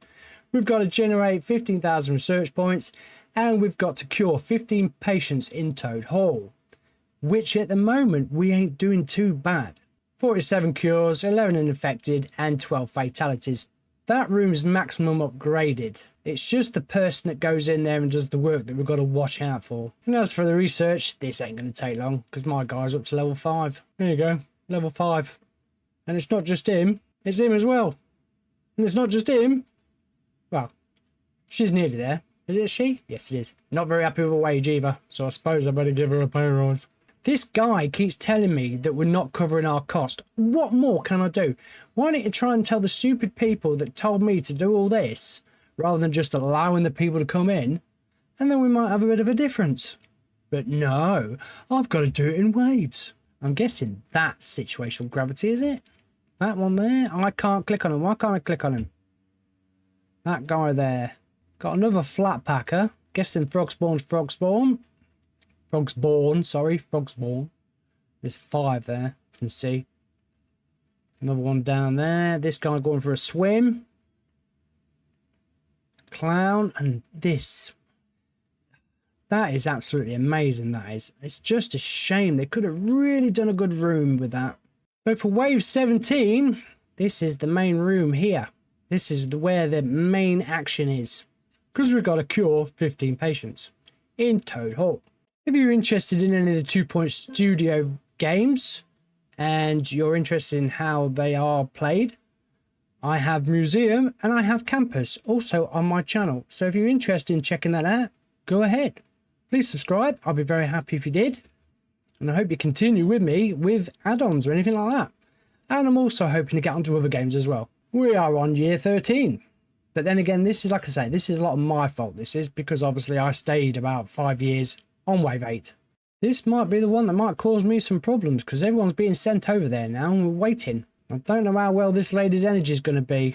We've got to generate 15,000 research points, and we've got to cure 15 patients in Toad Hall, which at the moment we ain't doing too bad. 47 cures, 11 infected, and 12 fatalities. That room's maximum upgraded. It's just the person that goes in there and does the work that we've got to watch out for. And as for the research, this ain't going to take long, because my guy's up to level 5. There you go, level 5. And it's not just him, it's him as well. And it's not just him. Well, she's nearly there. Is it she? Yes, it is. Not very happy with her wage either, so I suppose I better give her a pay rise. This guy keeps telling me that we're not covering our cost. What more can I do? Why don't you try and tell the stupid people that told me to do all this, rather than just allowing the people to come in, and then we might have a bit of a difference. But no, I've got to do it in waves. I'm guessing that's situational gravity, is it? That one there? I can't click on him. Why can't I click on him? That guy there. Got another flat packer. Guessing frog spawn's frog spawn. Frogspawn, sorry, Frogspawn. There's 5 there, you can see. Another one down there. This guy going for a swim. Clown, and this. That is absolutely amazing, that is. It's just a shame. They could have really done a good room with that. So for wave 17, this is the main room here. This is where the main action is. Because we've got to cure 15 patients in Toad Hall. If you're interested in any of the 2 Point Studio games and you're interested in how they are played, I have museum and I have campus also on my channel. So if you're interested in checking that out, go ahead. Please subscribe. I'll be very happy if you did. And I hope you continue with me with add-ons or anything like that. And I'm also hoping to get onto other games as well. We are on year 13. But then again, this is, like I say, this is a lot of my fault. This is because obviously I stayed about 5 years on wave 8. This might be the one that might cause me some problems because everyone's being sent over there now and we're waiting. I don't know how well this lady's energy is going to be.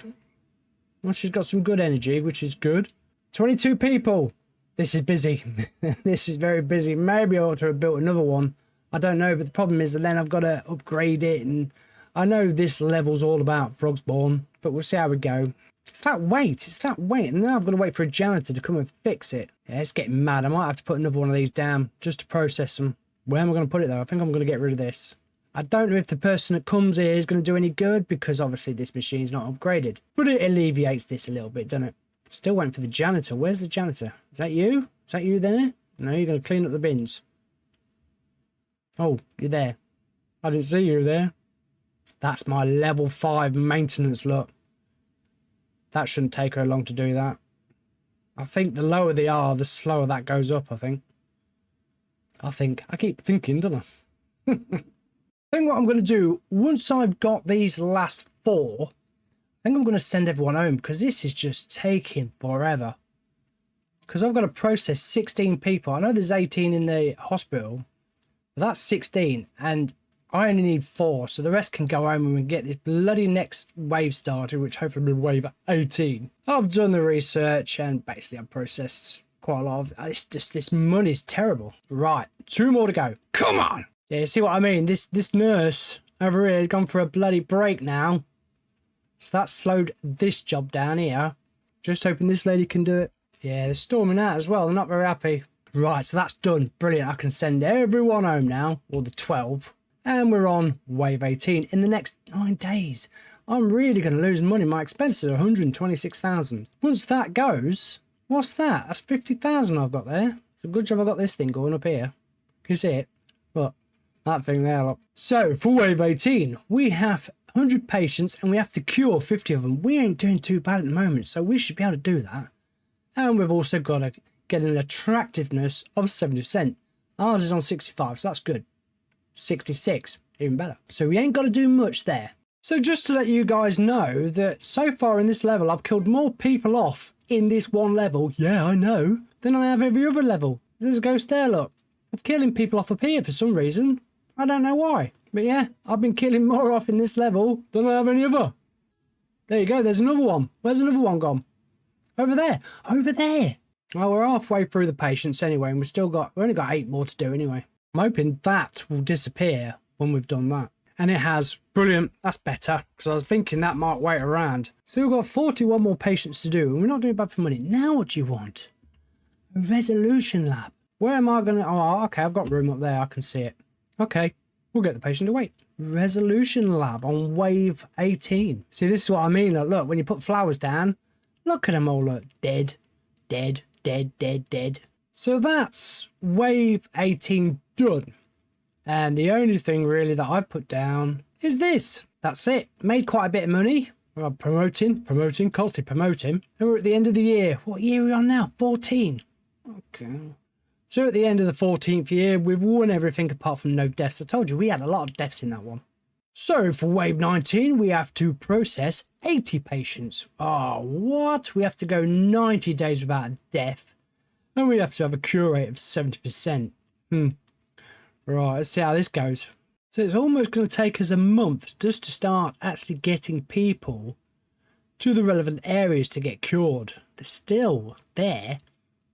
Well, she's got some good energy, which is good. 22 people. This is busy. This is very busy. Maybe I ought to have built another one. I don't know, but the problem is that then I've got to upgrade it. And I know this level's all about Frogspawn, but we'll see how we go. It's that weight. It's that weight. And now I've got to wait for a janitor to come and fix it. Yeah, it's getting mad. I might have to put another one of these down just to process them. Where am I going to put it, though? I think I'm going to get rid of this. I don't know if the person that comes here is going to do any good because obviously this machine's not upgraded. But it alleviates this a little bit, doesn't it? Still waiting for the janitor. Where's the janitor? Is that you? Is that you there? No, you're going to clean up the bins. Oh, you're there. I didn't see you there. That's my level 5 maintenance, look. That shouldn't take her long to do that. I think the lower they are, the slower that goes up, I think. I keep thinking, don't I? I think what I'm going to do, once I've got these last 4, I think I'm going to send everyone home because this is just taking forever. Because I've got to process 16 people. I know there's 18 in the hospital. But that's 16 and I only need 4, so the rest can go home and we get this bloody next wave started, which hopefully will be wave 18. I've done the research and basically I've processed quite a lot of it's just this money's terrible. Right, 2 more to go. Come on. Yeah, you see what I mean? This nurse over here has gone for a bloody break now. So that slowed this job down here. Just hoping this lady can do it. Yeah, they're storming out as well. They're not very happy. Right, so that's done. Brilliant. I can send everyone home now, or the 12. And we're on wave 18 in the next 9 days. I'm really going to lose money. My expenses are 126,000. Once that goes, what's that? That's 50,000 I've got there. It's a good job I got this thing going up here. Can you see it? Look, that thing there. Look. So for wave 18, we have 100 patients and we have to cure 50 of them. We ain't doing too bad at the moment, so we should be able to do that. And we've also got to get an attractiveness of 70%. Ours is on 65, so that's good. 66, even better. So we ain't got to do much there. So just to let you guys know that so far in this level, I've killed more people off in this one level, yeah, I know, than I have every other level. There's a ghost there, look. I'm killing people off up here for some reason. I don't know why. But yeah, I've been killing more off in this level than I have any other. There you go, there's another one. Where's another one gone? Over there. Over there. Well, we're halfway through the patients anyway, and we've only got 8 more to do anyway. I'm hoping that will disappear when we've done that. And it has. Brilliant. That's better, because I was thinking that might wait around. So we've got 41 more patients to do, and we're not doing bad for money. Now what do you want? A resolution lab. Where am I going to... Oh, okay, I've got room up there. I can see it. Okay, we'll get the patient to wait. Resolution lab on wave 18. See, this is what I mean. Look, when you put flowers down, look at them all, look. Dead, dead, dead, dead, dead. So that's wave 18 done. And the only thing really that I put down is this. That's it. Made quite a bit of money. We're promoting, constantly promoting. And we're at the end of the year. What year are we on now? 14. Okay. So at the end of the 14th year, we've won everything apart from no deaths. I told you, we had a lot of deaths in that one. So for wave 19, we have to process 80 patients. Oh, what? We have to go 90 days without a death. And we have to have a cure rate of 70%. Right, let's see how this goes. So it's almost going to take us a month just to start actually getting people to the relevant areas to get cured. They're still there.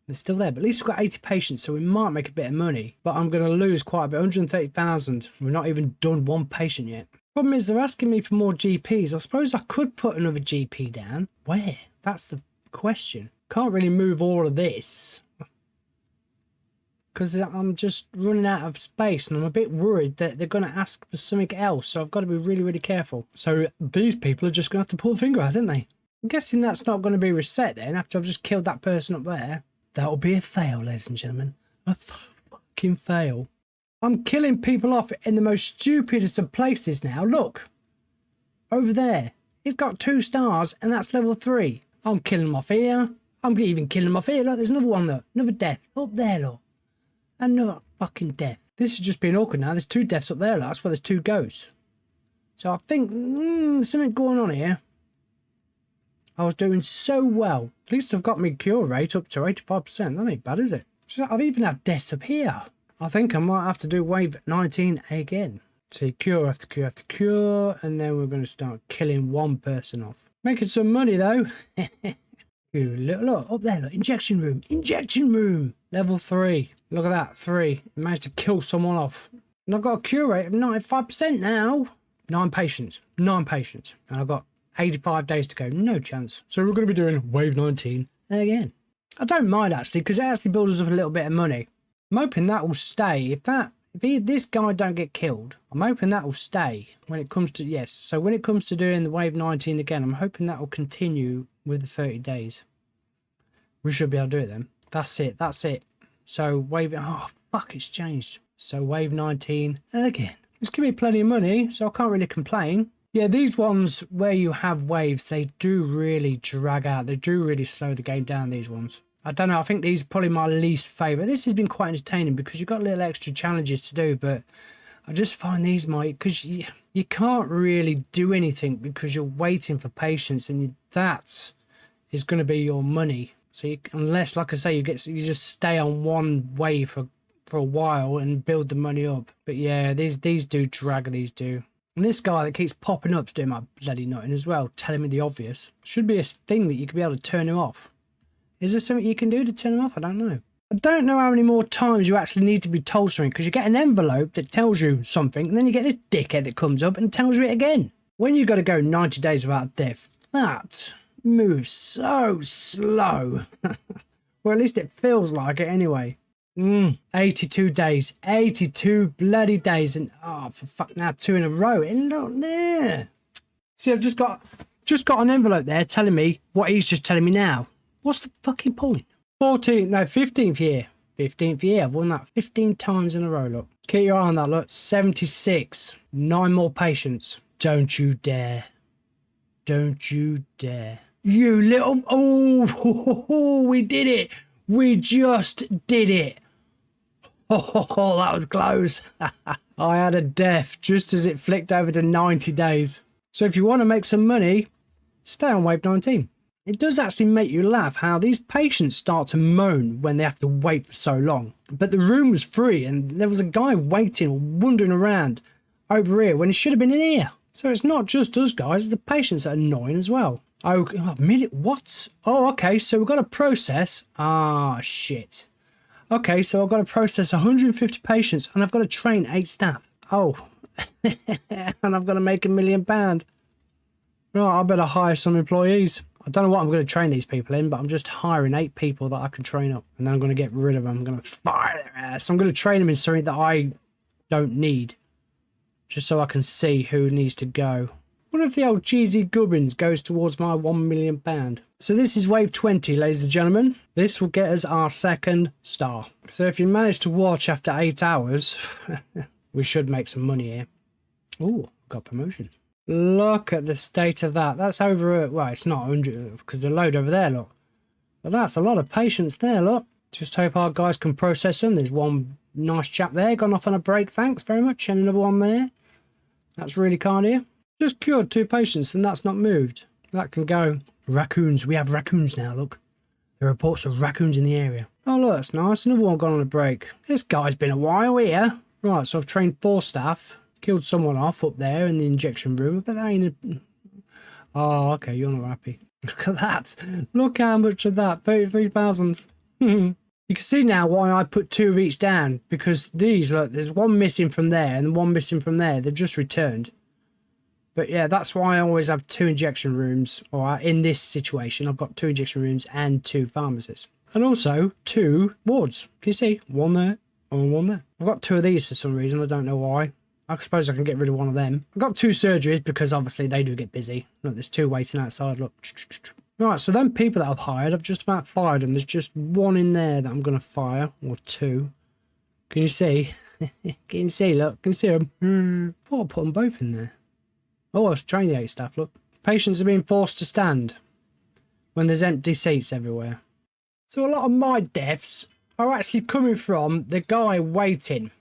They're still there. But at least we've got 80 patients, so we might make a bit of money. But I'm going to lose quite a bit, 130,000. We've not even done 1 patient yet. Problem is, they're asking me for more GPs. I suppose I could put another GP down. Where? That's the question. Can't really move all of this, because I'm just running out of space and I'm a bit worried that they're going to ask for something else. So I've got to be really, really careful. So these people are just going to have to pull the finger out, aren't they? I'm guessing that's not going to be reset then after I've just killed that person up there. That'll be a fail, ladies and gentlemen. A fucking fail. I'm killing people off in the most stupidest of places now. Look, over there. It's got 2 stars and that's level 3. I'm killing them off here. I'm even killing them off here. Look, there's another one there. Another death. Up there, look. Another fucking death. This has just been awkward now. There's 2 deaths up there. Look. That's where there's 2 ghosts. So I think something going on here. I was doing so well. At least I've got my cure rate up to 85%. That ain't bad, is it? I've even had deaths up here. I think I might have to do wave 19 again. See, cure after cure after cure. And then we're going to start killing one person off. Making some money, though. Look, up there, look. Injection room. Level 3. Look at that, 3. Managed to kill someone off. And I've got a cure rate of 95% now. 9 patients. And I've got 85 days to go. No chance. So we're going to be doing wave 19 again. I don't mind, actually, because it actually builds us up a little bit of money. I'm hoping that will stay. If this guy don't get killed, I'm hoping that will stay when it comes to, yes. So when it comes to doing the wave 19 again, I'm hoping that will continue with the 30 days. We should be able to do it then. That's it. So wave, oh fuck, it's changed. So wave 19 again. It's giving me plenty of money, so I can't really complain. Yeah, these ones where you have waves, they do really drag out. They do really slow the game down, these ones. I don't know, I think these are probably my least favourite. This has been quite entertaining because you've got little extra challenges to do, but I just find these because you can't really do anything because you're waiting for patience, and that is going to be your money. So unless, like I say, you just stay on one wave for a while and build the money up. But yeah, these do drag, these do. And this guy that keeps popping up is doing my bloody nothing as well, telling me the obvious. Should be a thing that you could be able to turn him off. Is there something you can do to turn him off? I don't know. I don't know how many more times you actually need to be told something, because you get an envelope that tells you something, and then you get this dickhead that comes up and tells you it again. When you've got to go 90 days without death, that moves so slow. Well, at least it feels like it anyway. 82 days. 82 bloody days. And oh, for fuck, now 2 in a row. And look there. See, I've just got an envelope there telling me what he's just telling me now. What's the fucking point? 15th year. 15th year. I've won that 15 times in a row, look. Keep your eye on that, look. 76. 9 more patients. Don't you dare. Don't you dare. You little... Oh, we did it. We just did it. Oh, that was close. I had a death just as it flicked over to 90 days. So if you want to make some money, stay on wave 19. It does actually make you laugh how these patients start to moan when they have to wait for so long. But the room was free and there was a guy waiting, wandering around over here when he should have been in here. So it's not just us guys, the patients are annoying as well. Oh, what? Oh, okay, so we've got to process. Ah, shit. Okay, so I've got to process 150 patients and I've got to train 8 staff. Oh, and I've got to make £1 million. Right, I better hire some employees. I don't know what I'm going to train these people in, but I'm just hiring 8 people that I can train up. And then I'm going to get rid of them. I'm going to fire their ass. I'm going to train them in something that I don't need. Just so I can see who needs to go. What if the old cheesy gubbins goes towards my £1 million? So this is wave 20, ladies and gentlemen. This will get us our 2nd star. So if you manage to watch after 8 hours, we should make some money here. Oh, got promotion. Look at the state of that. That's over, well, it's not 100 because the load over there, look. But that's a lot of patients there, look. Just hope our guys can process them. There's one nice chap there, gone off on a break, thanks very much. And another one there. That's really kind of you. Just cured 2 patients and that's not moved. That can go. Raccoons. We have raccoons now, look. There are reports of raccoons in the area. Oh, look, that's nice. Another one gone on a break. This guy's been a while here. Right, so I've trained 4 staff. Killed someone off up there in the injection room. But that ain't a... Oh, okay, you're not happy. Look at that. Look how much of that. 33,000. You can see now why I put 2 of each down. Because these, look, there's one missing from there and one missing from there. They've just returned. But yeah, that's why I always have 2 injection rooms. Or in this situation, I've got 2 injection rooms and 2 pharmacists. And also 2 wards. Can you see? One there and one there. I've got 2 of these for some reason. I don't know why. I suppose I can get rid of one of them. I've got 2 surgeries because obviously they do get busy. Look, there's 2 waiting outside. Look. Right, so them people that I've hired, I've just about fired them. There's just 1 in there that I'm going to fire. Or 2. Can you see? Can you see, look? Can you see them? I'll put them both in there. Oh, I've trained the 8 staff, look. Patients are being forced to stand when there's empty seats everywhere. So a lot of my deaths are actually coming from the guy waiting.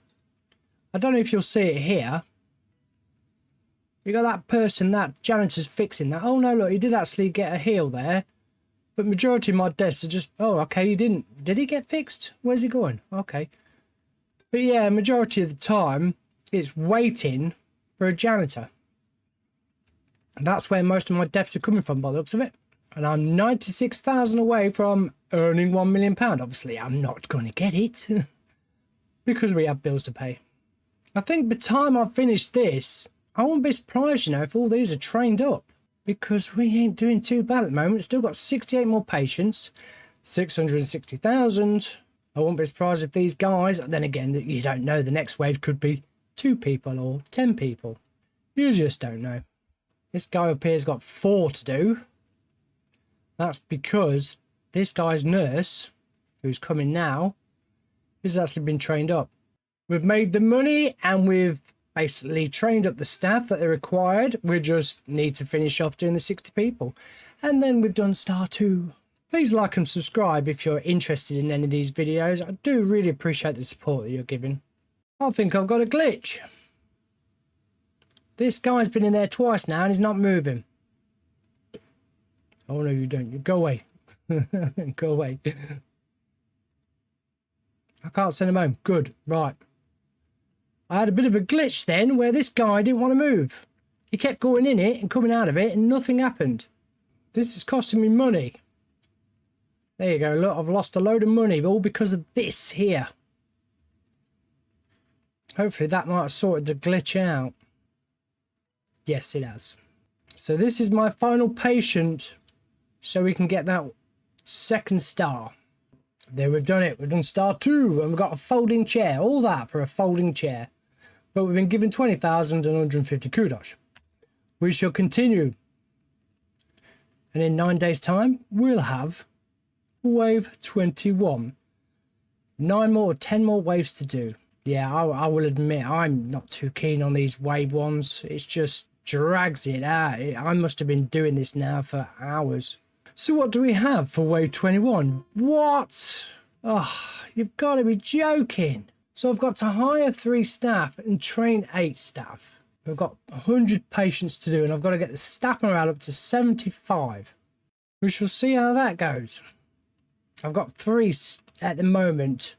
I don't know if you'll see it here. You got that person, that janitor's fixing that. Oh no, look, he did actually get a heal there. But majority of my deaths are just, oh, okay, he didn't. Did he get fixed? Where's he going? Okay. But yeah, majority of the time, it's waiting for a janitor. And that's where most of my deaths are coming from by the looks of it. And I'm 96,000 away from earning £1 million. Obviously, I'm not going to get it because we have bills to pay. I think by the time I finish this, I won't be surprised, you know, if all these are trained up, because we ain't doing too bad at the moment. Still got 68 more patients, 660,000. I won't be surprised if these guys, then again, that you don't know, the next wave could be 2 people or 10 people. You just don't know. This guy up here's got 4 to do. That's because this guy's nurse, who's coming now, has actually been trained up. We've made the money and we've basically trained up the staff that are required. We just need to finish off doing the 60 people. And then we've done star 2. Please like and subscribe if you're interested in any of these videos. I do really appreciate the support that you're giving. I think I've got a glitch. This guy's been in there twice now and he's not moving. Oh no, you don't. You go away. Go away. I can't send him home. Good. Right. I had a bit of a glitch then where this guy didn't want to move. He kept going in it and coming out of it and nothing happened. This is costing me money. There you go. Look, I've lost a load of money, all because of this here. Hopefully that might have sorted the glitch out. Yes, it has. So this is my final patient, so we can get that 2nd star. There, we've done it. We've done star 2 and we've got a folding chair. All that for a folding chair. But we've been given 20,150 kudos. We shall continue. And in 9 days' time, we'll have wave 21. 9 more, 10 more waves to do. Yeah, I will admit, I'm not too keen on these wave ones. It just drags it out. I must have been doing this now for hours. So what do we have for wave 21? What? Oh, you've got to be joking. So I've got to hire 3 staff and train 8 staff. We've got 100 patients to do and I've got to get the staff morale up to 75. We shall see how that goes. I've got 3 at the moment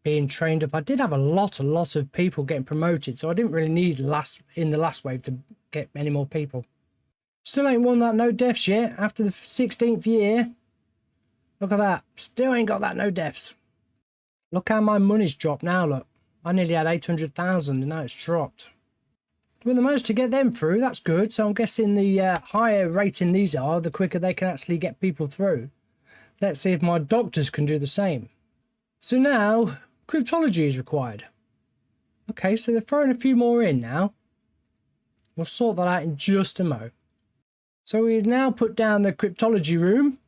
being trained up. I did have a lot of people getting promoted, so I didn't really need in the last wave to get any more people. Still ain't won that no deaths yet after the 16th year. Look at that. Still ain't got that no deaths. Look how my money's dropped now, look. I nearly had 800,000 and now it's dropped. Well, the most to get them through, that's good. So I'm guessing the higher rating these are, the quicker they can actually get people through. Let's see if my doctors can do the same. So now, cryptology is required. Okay, so they're throwing a few more in now. We'll sort that out in just a mo. So we've now put down the cryptology room,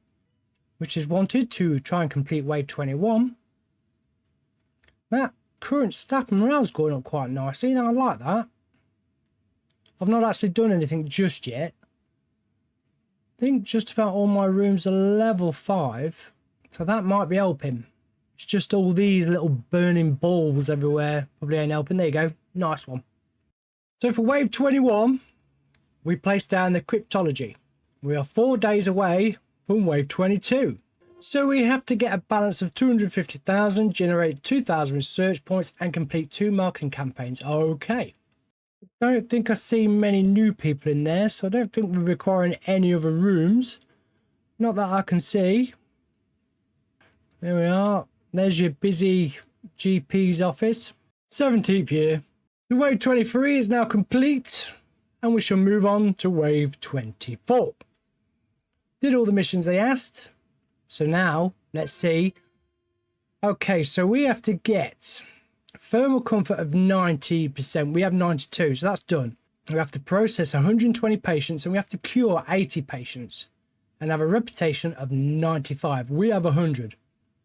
which is wanted to try and complete wave 21. That current staff morale's going up quite nicely. Now I like that. I've not actually done anything just yet. I think just about all my rooms are level 5, so that might be helping. It's just all these little burning balls everywhere probably ain't helping. There you go, nice one. So for wave 21, we place down the cryptology. We are 4 days away from wave 22. So we have to get a balance of 250,000, generate 2,000 research points and complete 2 marketing campaigns. Okay. I don't think I see many new people in there, so I don't think we're requiring any other rooms. Not that I can see. There we are. There's your busy GP's office. 17th year. The wave 23 is now complete, and we shall move on to wave 24. Did all the missions they asked. So now, let's see. Okay, so we have to get thermal comfort of 90%. We have 92, so that's done. We have to process 120 patients and we have to cure 80 patients and have a reputation of 95. We have 100.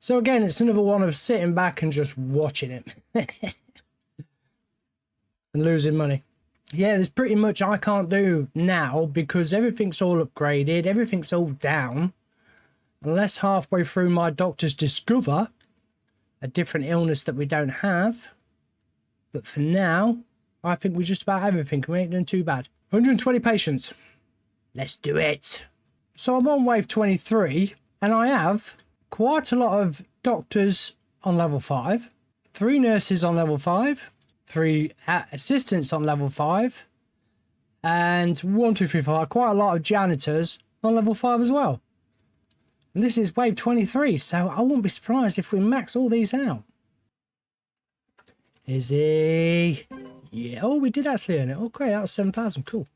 So again, it's another one of sitting back and just watching it. and losing money. Yeah, there's pretty much I can't do now because everything's all upgraded, everything's all down. Unless halfway through my doctors discover a different illness that we don't have. But for now, I think we're just about everything. We ain't doing too bad. 120 patients. Let's do it. So I'm on wave 23 and I have quite a lot of doctors on level 5, 3 nurses on level 5, 3 assistants on level 5, and 1, 2, 3, 4, quite a lot of janitors on level 5 as well. And this is wave 23, so I wouldn't be surprised if we max all these out. Is he? Yeah, oh, we did actually earn it. Oh, great, that was 7,000, cool.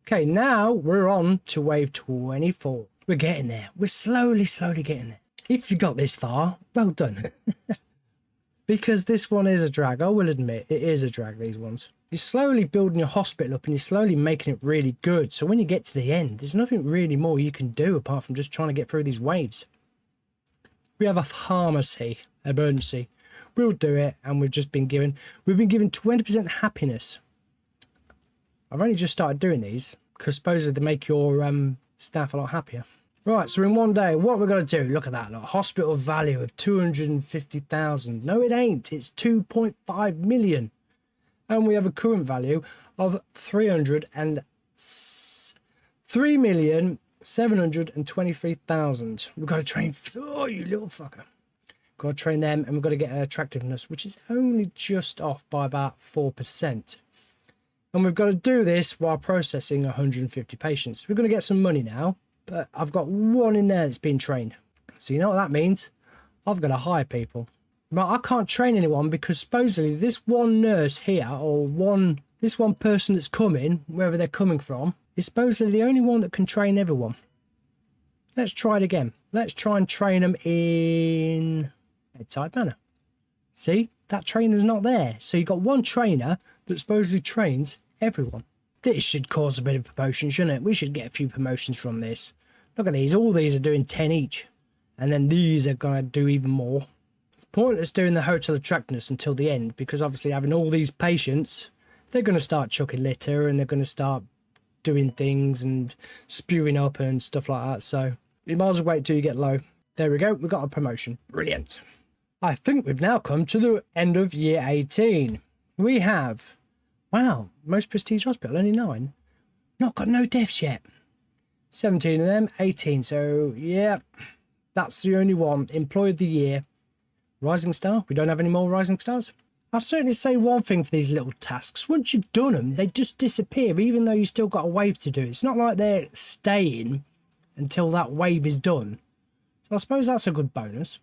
Okay, now we're on to wave 24. We're getting there. We're slowly getting there. If you got this far, well done. Because this one is a drag, I will admit, it is a drag, these ones. You're slowly building your hospital up and you're slowly making it really good. So when you get to the end, there's nothing really more you can do apart from just trying to get through these waves. We have a pharmacy emergency. We'll do it, and we've been given 20% happiness. I've only just started doing these because supposedly they make your staff a lot happier. Right, so in one day, what we're going to do, look at that, look, hospital value of 250,000. No, it ain't. It's 2.5 million. And we have a current value of 3,723,000. We've got to train, oh, you little fucker. Got to train them, and we've got to get attractiveness, which is only just off by about 4%. And we've got to do this while processing 150 patients. We're going to get some money now, but I've got one in there that's been trained. So you know what that means? I've got to hire people. But I can't train anyone because supposedly this one nurse here, or this one person that's coming, wherever they're coming from, is supposedly the only one that can train everyone. Let's try it again. Let's try and train them in bedside manner. See, that trainer's not there. So you've got one trainer that supposedly trains everyone. This should cause a bit of promotion, shouldn't it? We should get a few promotions from this. Look at these. All these are doing 10 each. And then these are going to do even more. It's pointless doing the hotel attractiveness until the end because obviously having all these patients, they're going to start chucking litter and they're going to start doing things and spewing up and stuff like that. So you might as well wait till you get low. There we go. We've got a promotion. Brilliant. I think we've now come to the end of year 18. We have, wow, most prestige hospital, only 9. Not got no deaths yet. 17 of them, 18. So, yeah, that's the only one. Employee of the year. Rising star. We don't have any more rising stars. I'll certainly say one thing for these little tasks. Once you've done them, they just disappear, even though you've still got a wave to do. It's not like they're staying until that wave is done. So I suppose that's a good bonus.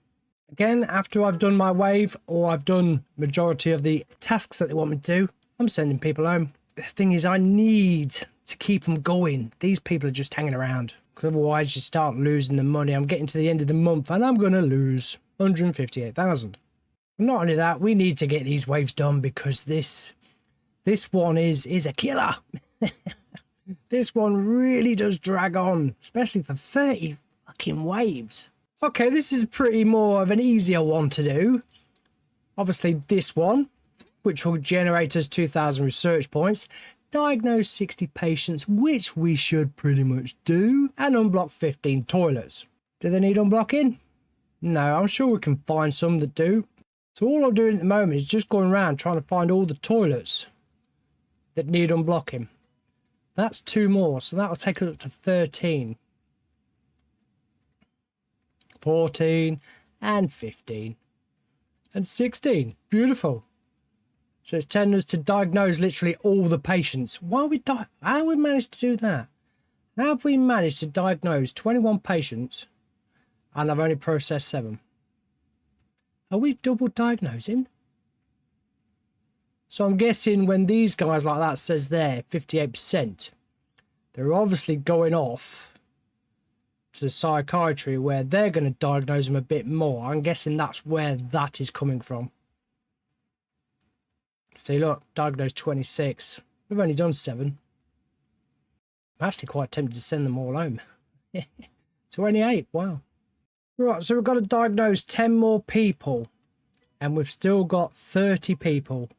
Again, after I've done my wave, or I've done majority of the tasks that they want me to do, I'm sending people home. The thing is, I need to keep them going. These people are just hanging around, because otherwise you start losing the money. I'm getting to the end of the month, and I'm going to lose 158,000. Not only that, we need to get these waves done, because this one is a killer. This one really does drag on, especially for 30 fucking waves. Okay, this is pretty more of an easier one to do. Obviously this one, which will generate us 2,000 research points, diagnose 60 patients, which we should pretty much do, and unblock 15 toilets. Do they need unblocking? No, I'm sure we can find some that do. So all I'm doing at the moment is just going around trying to find all the toilets that need unblocking. That's 2 more, so that'll take us up to 13. 14 and 15 and 16. Beautiful. So it's telling us to diagnose literally all the patients. How have we managed to do that? How have we managed to diagnose 21 patients and I've only processed 7? Are we double diagnosing? So I'm guessing when these guys like that says there 58%, they're obviously going off to psychiatry where they're going to diagnose them a bit more. I'm guessing that's where that is coming from. See, look, diagnosed 26. We've only done 7. I'm actually quite tempted to send them all home. 28, wow. Right, so we've got to diagnose 10 more people. And we've still got 30 people.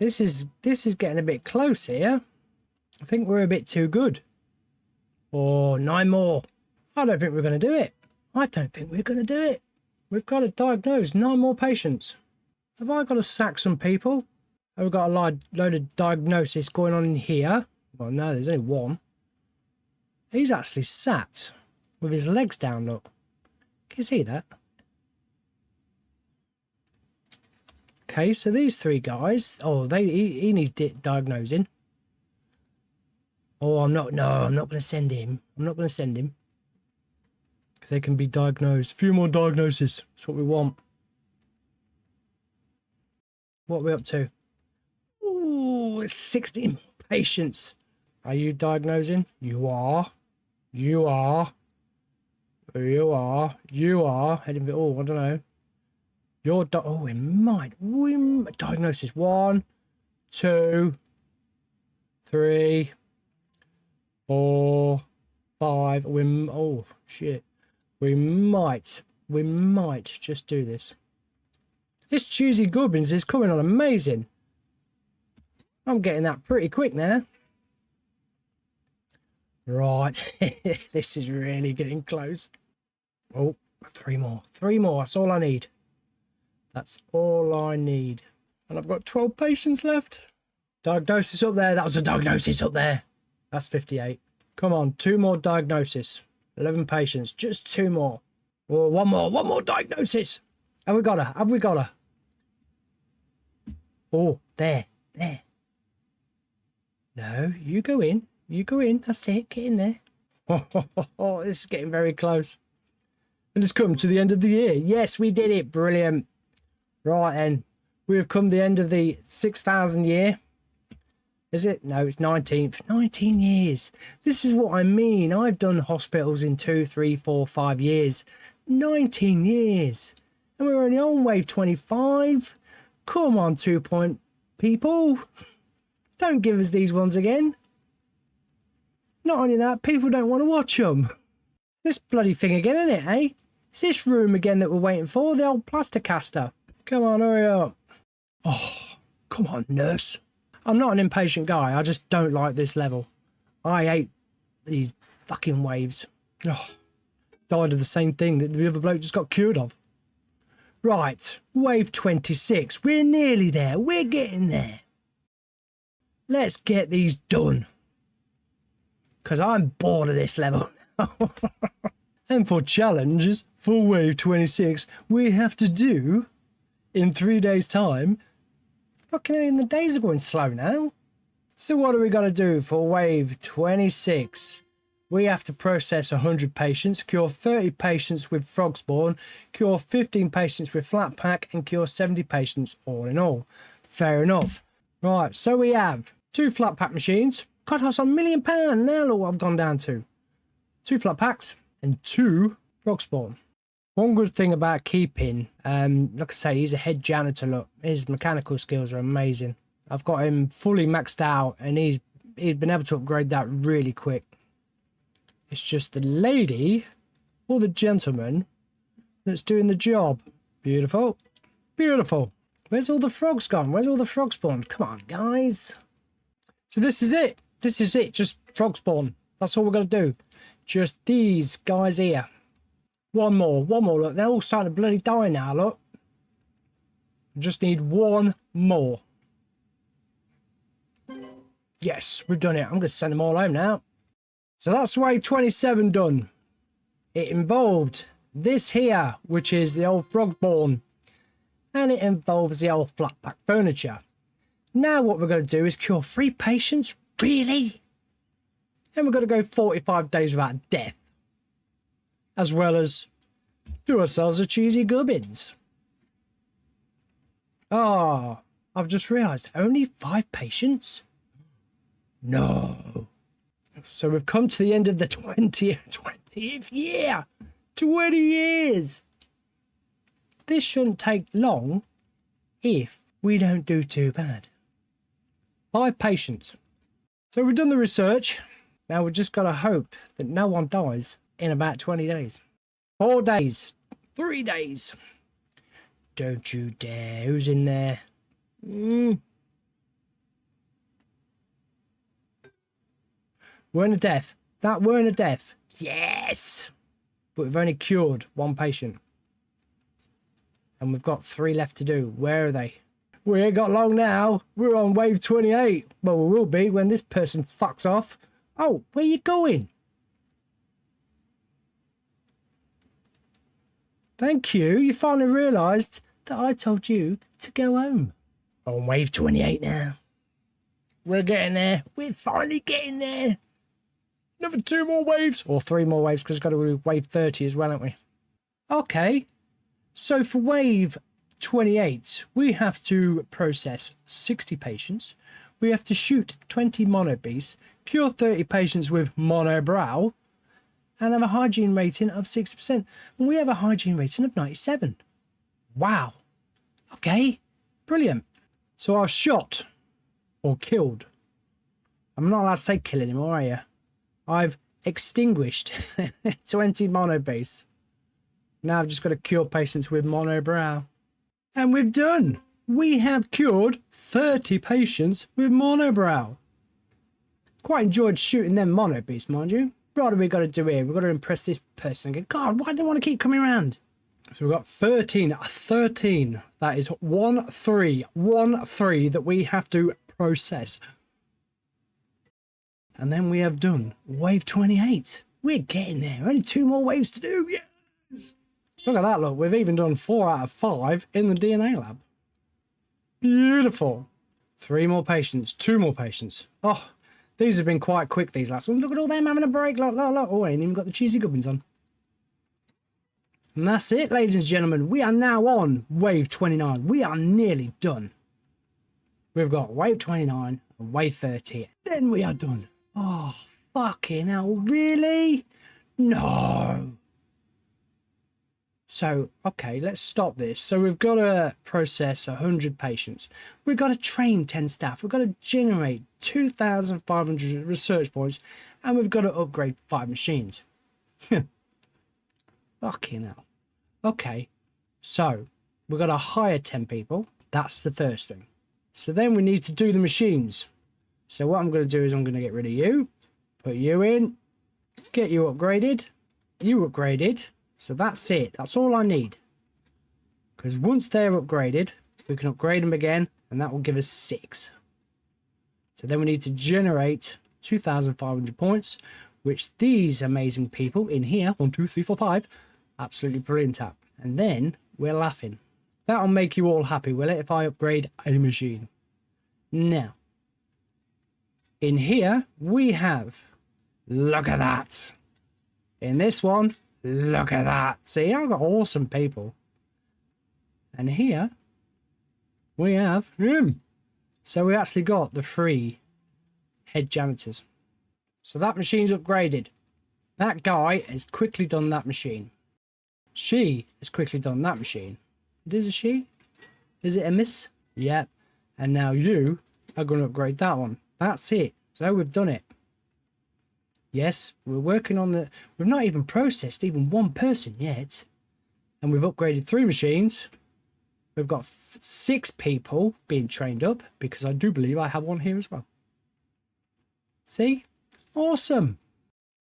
This is getting a bit close here. I think we're a bit too good. Oh, 9 more. I don't think we're going to do it. I don't think we're going to do it. We've got to diagnose 9 more patients. Have I got to sack some people? Have we got a load of diagnosis going on in here? Well, no, there's only one. He's actually sat with his legs down, look. Can you see that? Okay, so these 3 guys, oh, he needs diagnosing. Oh, I'm not going to send him. I'm not going to send him. Because they can be diagnosed. A few more diagnoses. That's what we want. What are we up to? Ooh, it's 16 patients. Are you diagnosing? You are. You are. You are. You are. Heading. Oh, I don't know. You're. Oh, we might. Diagnosis 1, 2, 3, 4, 5. Oh shit. We might just do this. This Choosy Gubbins is coming on amazing. I'm getting that pretty quick now. Right. This is really getting close. Oh, 3 more. 3 more. That's all I need. That's all I need. And I've got 12 patients left. Diagnosis up there. That was a diagnosis up there. That's 58. Come on. 2 more diagnosis. 11 patients. Just 2 more. Oh, 1 more. 1 more diagnosis. Have we got her? Have we got her? Oh, there. There. No, you go in. You go in. That's it. Get in there. Oh, this is getting very close. And it's come to the end of the year. Yes, we did it. Brilliant. Right then. We have come to the end of the 6,000 year. Is it? No, it's 19th. 19 years. This is what I mean. I've done hospitals in 2, 3, 4, 5 years. 19 years. And we're only on wave 25. Come on, 2 point people. Don't give us these ones again. Not only that, people don't want to watch them. This bloody thing again, isn't it, eh? It's this room again that we're waiting for, the old plastercaster. Come on, hurry up. Oh, come on, nurse. I'm not an impatient guy. I just don't like this level. I hate these fucking waves. Oh, died of the same thing that the other bloke just got cured of. Right, wave 26. We're nearly there. We're getting there. Let's get these done. Because I'm bored of this level. And for challenges for wave 26, we have to do in 3 days' time. Fucking hell, the days are going slow now. So what do we got to do for wave 26? We have to process 100 patients, cure 30 patients with frog spawn, cure 15 patients with flat pack, and cure 70 patients all in all. Fair enough. Right, so we have 2 flat pack machines. God, that's £1 million now. Look what I've gone down to. 2 flat packs and 2 frog spawn. One good thing about keeping, like I say, he's a head janitor. Look, his mechanical skills are amazing. I've got him fully maxed out, and he's been able to upgrade that really quick. It's just the lady or the gentleman that's doing the job. Beautiful, beautiful. Where's all the frogs gone? Where's all the frog spawn? Come on, guys. So this is it. This is it. Just frog spawn. That's all we're gonna do. Just these guys here. One more. Look, they're all starting to bloody die now, look. Just need 1 more. Yes, we've done it. I'm going to send them all home now. So that's wave 27 done. It involved this here, which is the old frogborn. And it involves the old flat pack furniture. Now what we're going to do is cure 3 patients. Really? And we're going to go 45 days without death. As well as do ourselves a cheesy gubbins. Ah, I've just realised, only 5 patients? No. So we've come to the end of the 20th year. 20 years. This shouldn't take long if we don't do too bad. 5 patients. So we've done the research. Now we've just got to hope that no one dies in about 20 days. 4 days. 3 days. Don't you dare. Who's in there? Weren't a death. That weren't a death. Yes! But we've only cured one patient. And we've got 3 left to do. Where are they? We ain't got long now. We're on wave 28. Well, we will be when this person fucks off. Oh, where you going? Thank you. You finally realised that I told you to go home. On wave 28 now. We're getting there. We're finally getting there. Another 2 more waves. Or 3 more waves, because we've got to do wave 30 as well, haven't we? Okay. So for wave 28, we have to process 60 patients. We have to shoot 20 monobeasts, cure 30 patients with monobrow, and have a hygiene rating of 60%. And we have a hygiene rating of 97. Wow. Okay. Brilliant. So I've shot or killed. I'm not allowed to say kill anymore, are you? I've extinguished 20 monobeasts. Now I've just got to cure patients with monobrow. And we've done. We have cured 30 patients with monobrow. Quite enjoyed shooting them monobeasts, mind you. What have we got to do here? We've got to impress this person and go, God, why do they want to keep coming around? So we've got 13. 13. That is 1 3. 1 3 that we have to process. And then we have done wave 28. We're getting there. Only 2 more waves to do. Yes. Look at that, look. We've even done 4 out of 5 in the DNA lab. Beautiful. 3 more patients. 2 more patients. Oh, these have been quite quick, these last ones. Look at all them having a break. Look, look, look. Oh, I ain't even got the cheesy gubbins on. And that's it, ladies and gentlemen. We are now on wave 29. We are nearly done. We've got wave 29 and wave 30. Then we are done. Oh, fucking hell. Really? No. So, okay, let's stop this. So we've got to process 100 patients. We've got to train 10 staff. We've got to generate 2,500 research points. And we've got to upgrade 5 machines. Fucking hell. Okay, so we've got to hire 10 people. That's the first thing. So then we need to do the machines. So what I'm going to do is I'm going to get rid of you. Put you in. Get you upgraded. You upgraded. So that's it. That's all I need. Because once they're upgraded, we can upgrade them again. And that will give us 6. So then we need to generate 2,500 points. Which these amazing people in here, 1, 2, 3, 4, 5, absolutely brilliant at. And then we're laughing. That'll make you all happy, will it, if I upgrade a machine? Now, in here, we have, look at that. In this one, look at that. See, I've got awesome people. And here, we have him. So we actually got the 3 head janitors. So that machine's upgraded. That guy has quickly done that machine. She has quickly done that machine. It is a she? Is it a miss? Yep. And now you are going to upgrade that one. That's it. So we've done it. Yes, we're working on the... We've not even processed even 1 person yet. And we've upgraded 3 machines. We've got 6 people being trained up. Because I do believe I have one here as well. See? Awesome.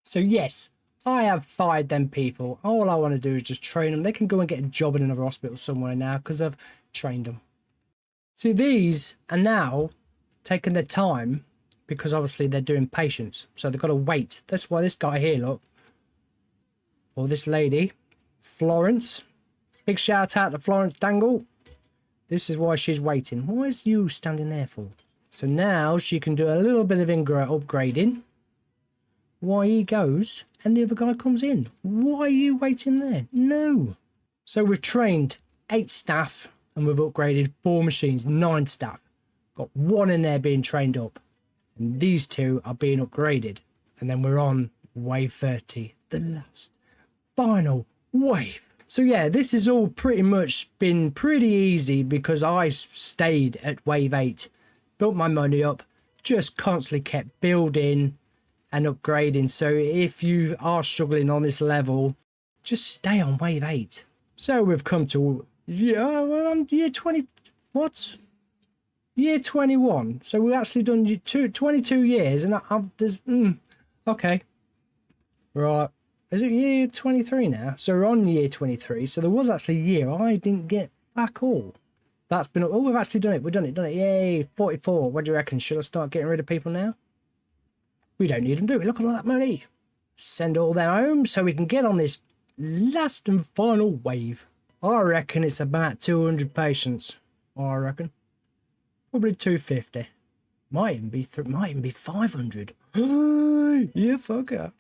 So yes, I have fired them people. All I want to do is just train them. They can go and get a job in another hospital somewhere now because I've trained them. See, these are now taking their time because obviously they're doing patients. So they've got to wait. That's why this guy here, look, or this lady, Florence. Big shout out to Florence Dangle. This is why she's waiting. What is you standing there for? So now she can do a little bit of upgrading. Why he goes and the other guy comes in. Why are you waiting there? No. So we've trained 8 staff and we've upgraded 4 machines, 9 staff. Got 1 in there being trained up. And these 2 are being upgraded. And then we're on wave 30, the last final wave. So yeah, this has all pretty much been pretty easy because I stayed at wave 8. Built my money up, just constantly kept building and upgrading. So if you are struggling on this level, just stay on wave 8. So we've come to year 20, what? Year 21. So we've actually done 22 years, and I've Okay. Right. Is it year 23 now? So we're on year 23. So there was actually a year I didn't get back all. That's been... Oh, we've actually done it. We've done it. Yay. 44. What do you reckon? Should I start getting rid of people now? We don't need them, do we? Look at all that money. Send all them home so we can get on this last and final wave. I reckon it's about 200 patients. I reckon. Probably 250. Might even be 500. Yeah, fucker.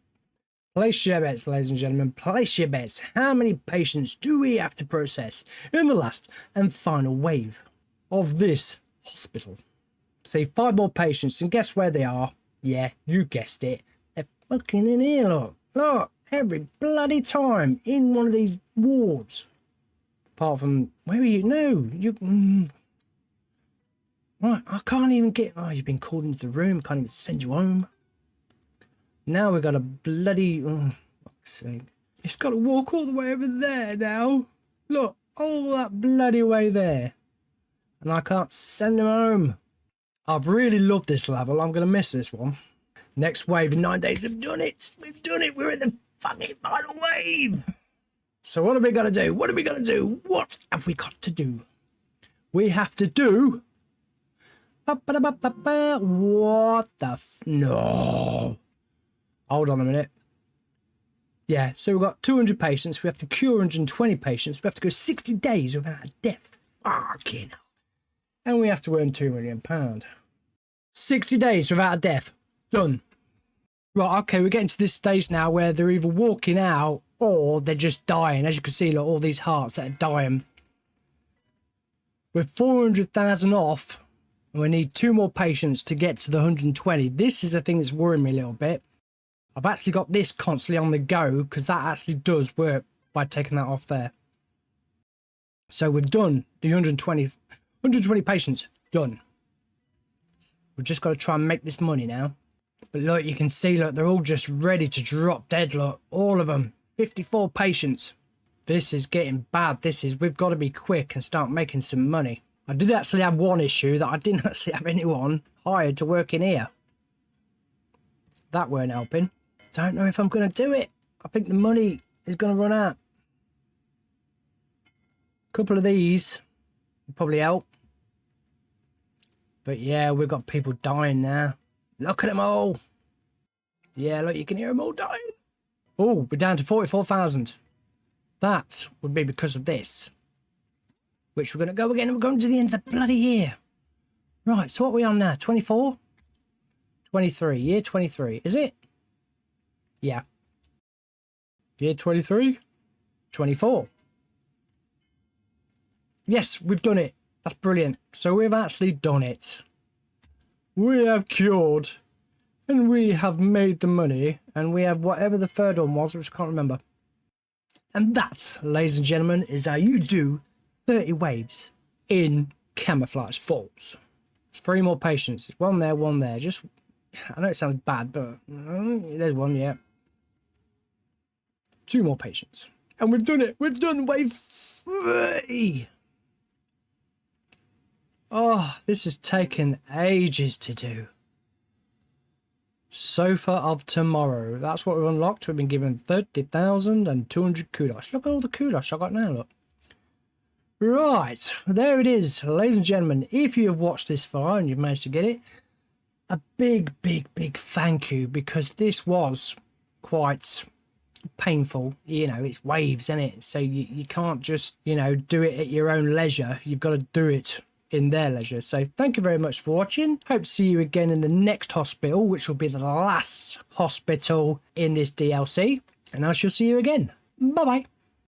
Place your bets, ladies and gentlemen. Place your bets. How many patients do we have to process in the last and final wave of this hospital? See, 5 more patients, and guess where they are? Yeah, you guessed it. They're fucking in here, look. Look, every bloody time in one of these wards. Apart from, where are you? No, you... Right, I can't even get... Oh, you've been called into the room. Can't even send you home. Now we've got a bloody... Oh, fuck's sake. It's got to walk all the way over there now. Look, all that bloody way there. And I can't send them home. I've really loved this level. I'm going to miss this one. Next wave in 9 days. We've done it. We've done it. We're in the fucking final wave. So what are we going to do? What are we going to do? What have we got to do? We have to do... What the no. Hold on a minute. Yeah, so we've got 200 patients. We have to cure 120 patients. We have to go 60 days without a death. Fucking hell. And we have to earn £2 million. 60 days without a death. Done. Right, okay, we're getting to this stage now where they're either walking out or they're just dying. As you can see, look, all these hearts that are dying. We're 400,000 off. And we need 2 more patients to get to the 120. This is the thing that's worrying me a little bit. I've actually got this constantly on the go because that actually does work by taking that off there. So we've done the 120 patients. Done. We've just got to try and make this money now. But look, you can see, look, they're all just ready to drop dead. Look, all of them. 54 patients. This is getting bad. We've got to be quick and start making some money. I did actually have one issue that I didn't actually have anyone hired to work in here. That weren't helping. Don't know if I'm going to do it. I think the money is going to run out. A couple of these will probably help. But yeah, we've got people dying now. Look at them all. Yeah, look, you can hear them all dying. Oh, we're down to 44,000. That would be because of this. Which we're going to go again. We're going to the end of the bloody year. Right, so what are we on now? 24? 23. Year 23. Is it? Yeah. Year 23? 24. Yes, we've done it. That's brilliant. So we've actually done it. We have cured. And we have made the money. And we have whatever the third one was, which I can't remember. And that, ladies and gentlemen, is how you do 30 waves in Camouflage Falls. It's 3 more patients. It's one there. Just, I know it sounds bad, but there's one, yeah. 2 more patients. And we've done it. We've done wave 3. Oh, this has taken ages to do. Sofa of Tomorrow. That's what we've unlocked. We've been given 30,200 kudos. Look at all the kudos I got now, look. Right, there it is, ladies and gentlemen. If you have watched this far and you've managed to get it, a big thank you, because this was quite painful. You know, it's waves, isn't it? So you can't just, you know, do it at your own leisure. You've got to do it in their leisure. So thank you very much for watching. Hope to see you again in the next hospital, which will be the last hospital in this DLC. And I shall see you again. Bye-bye.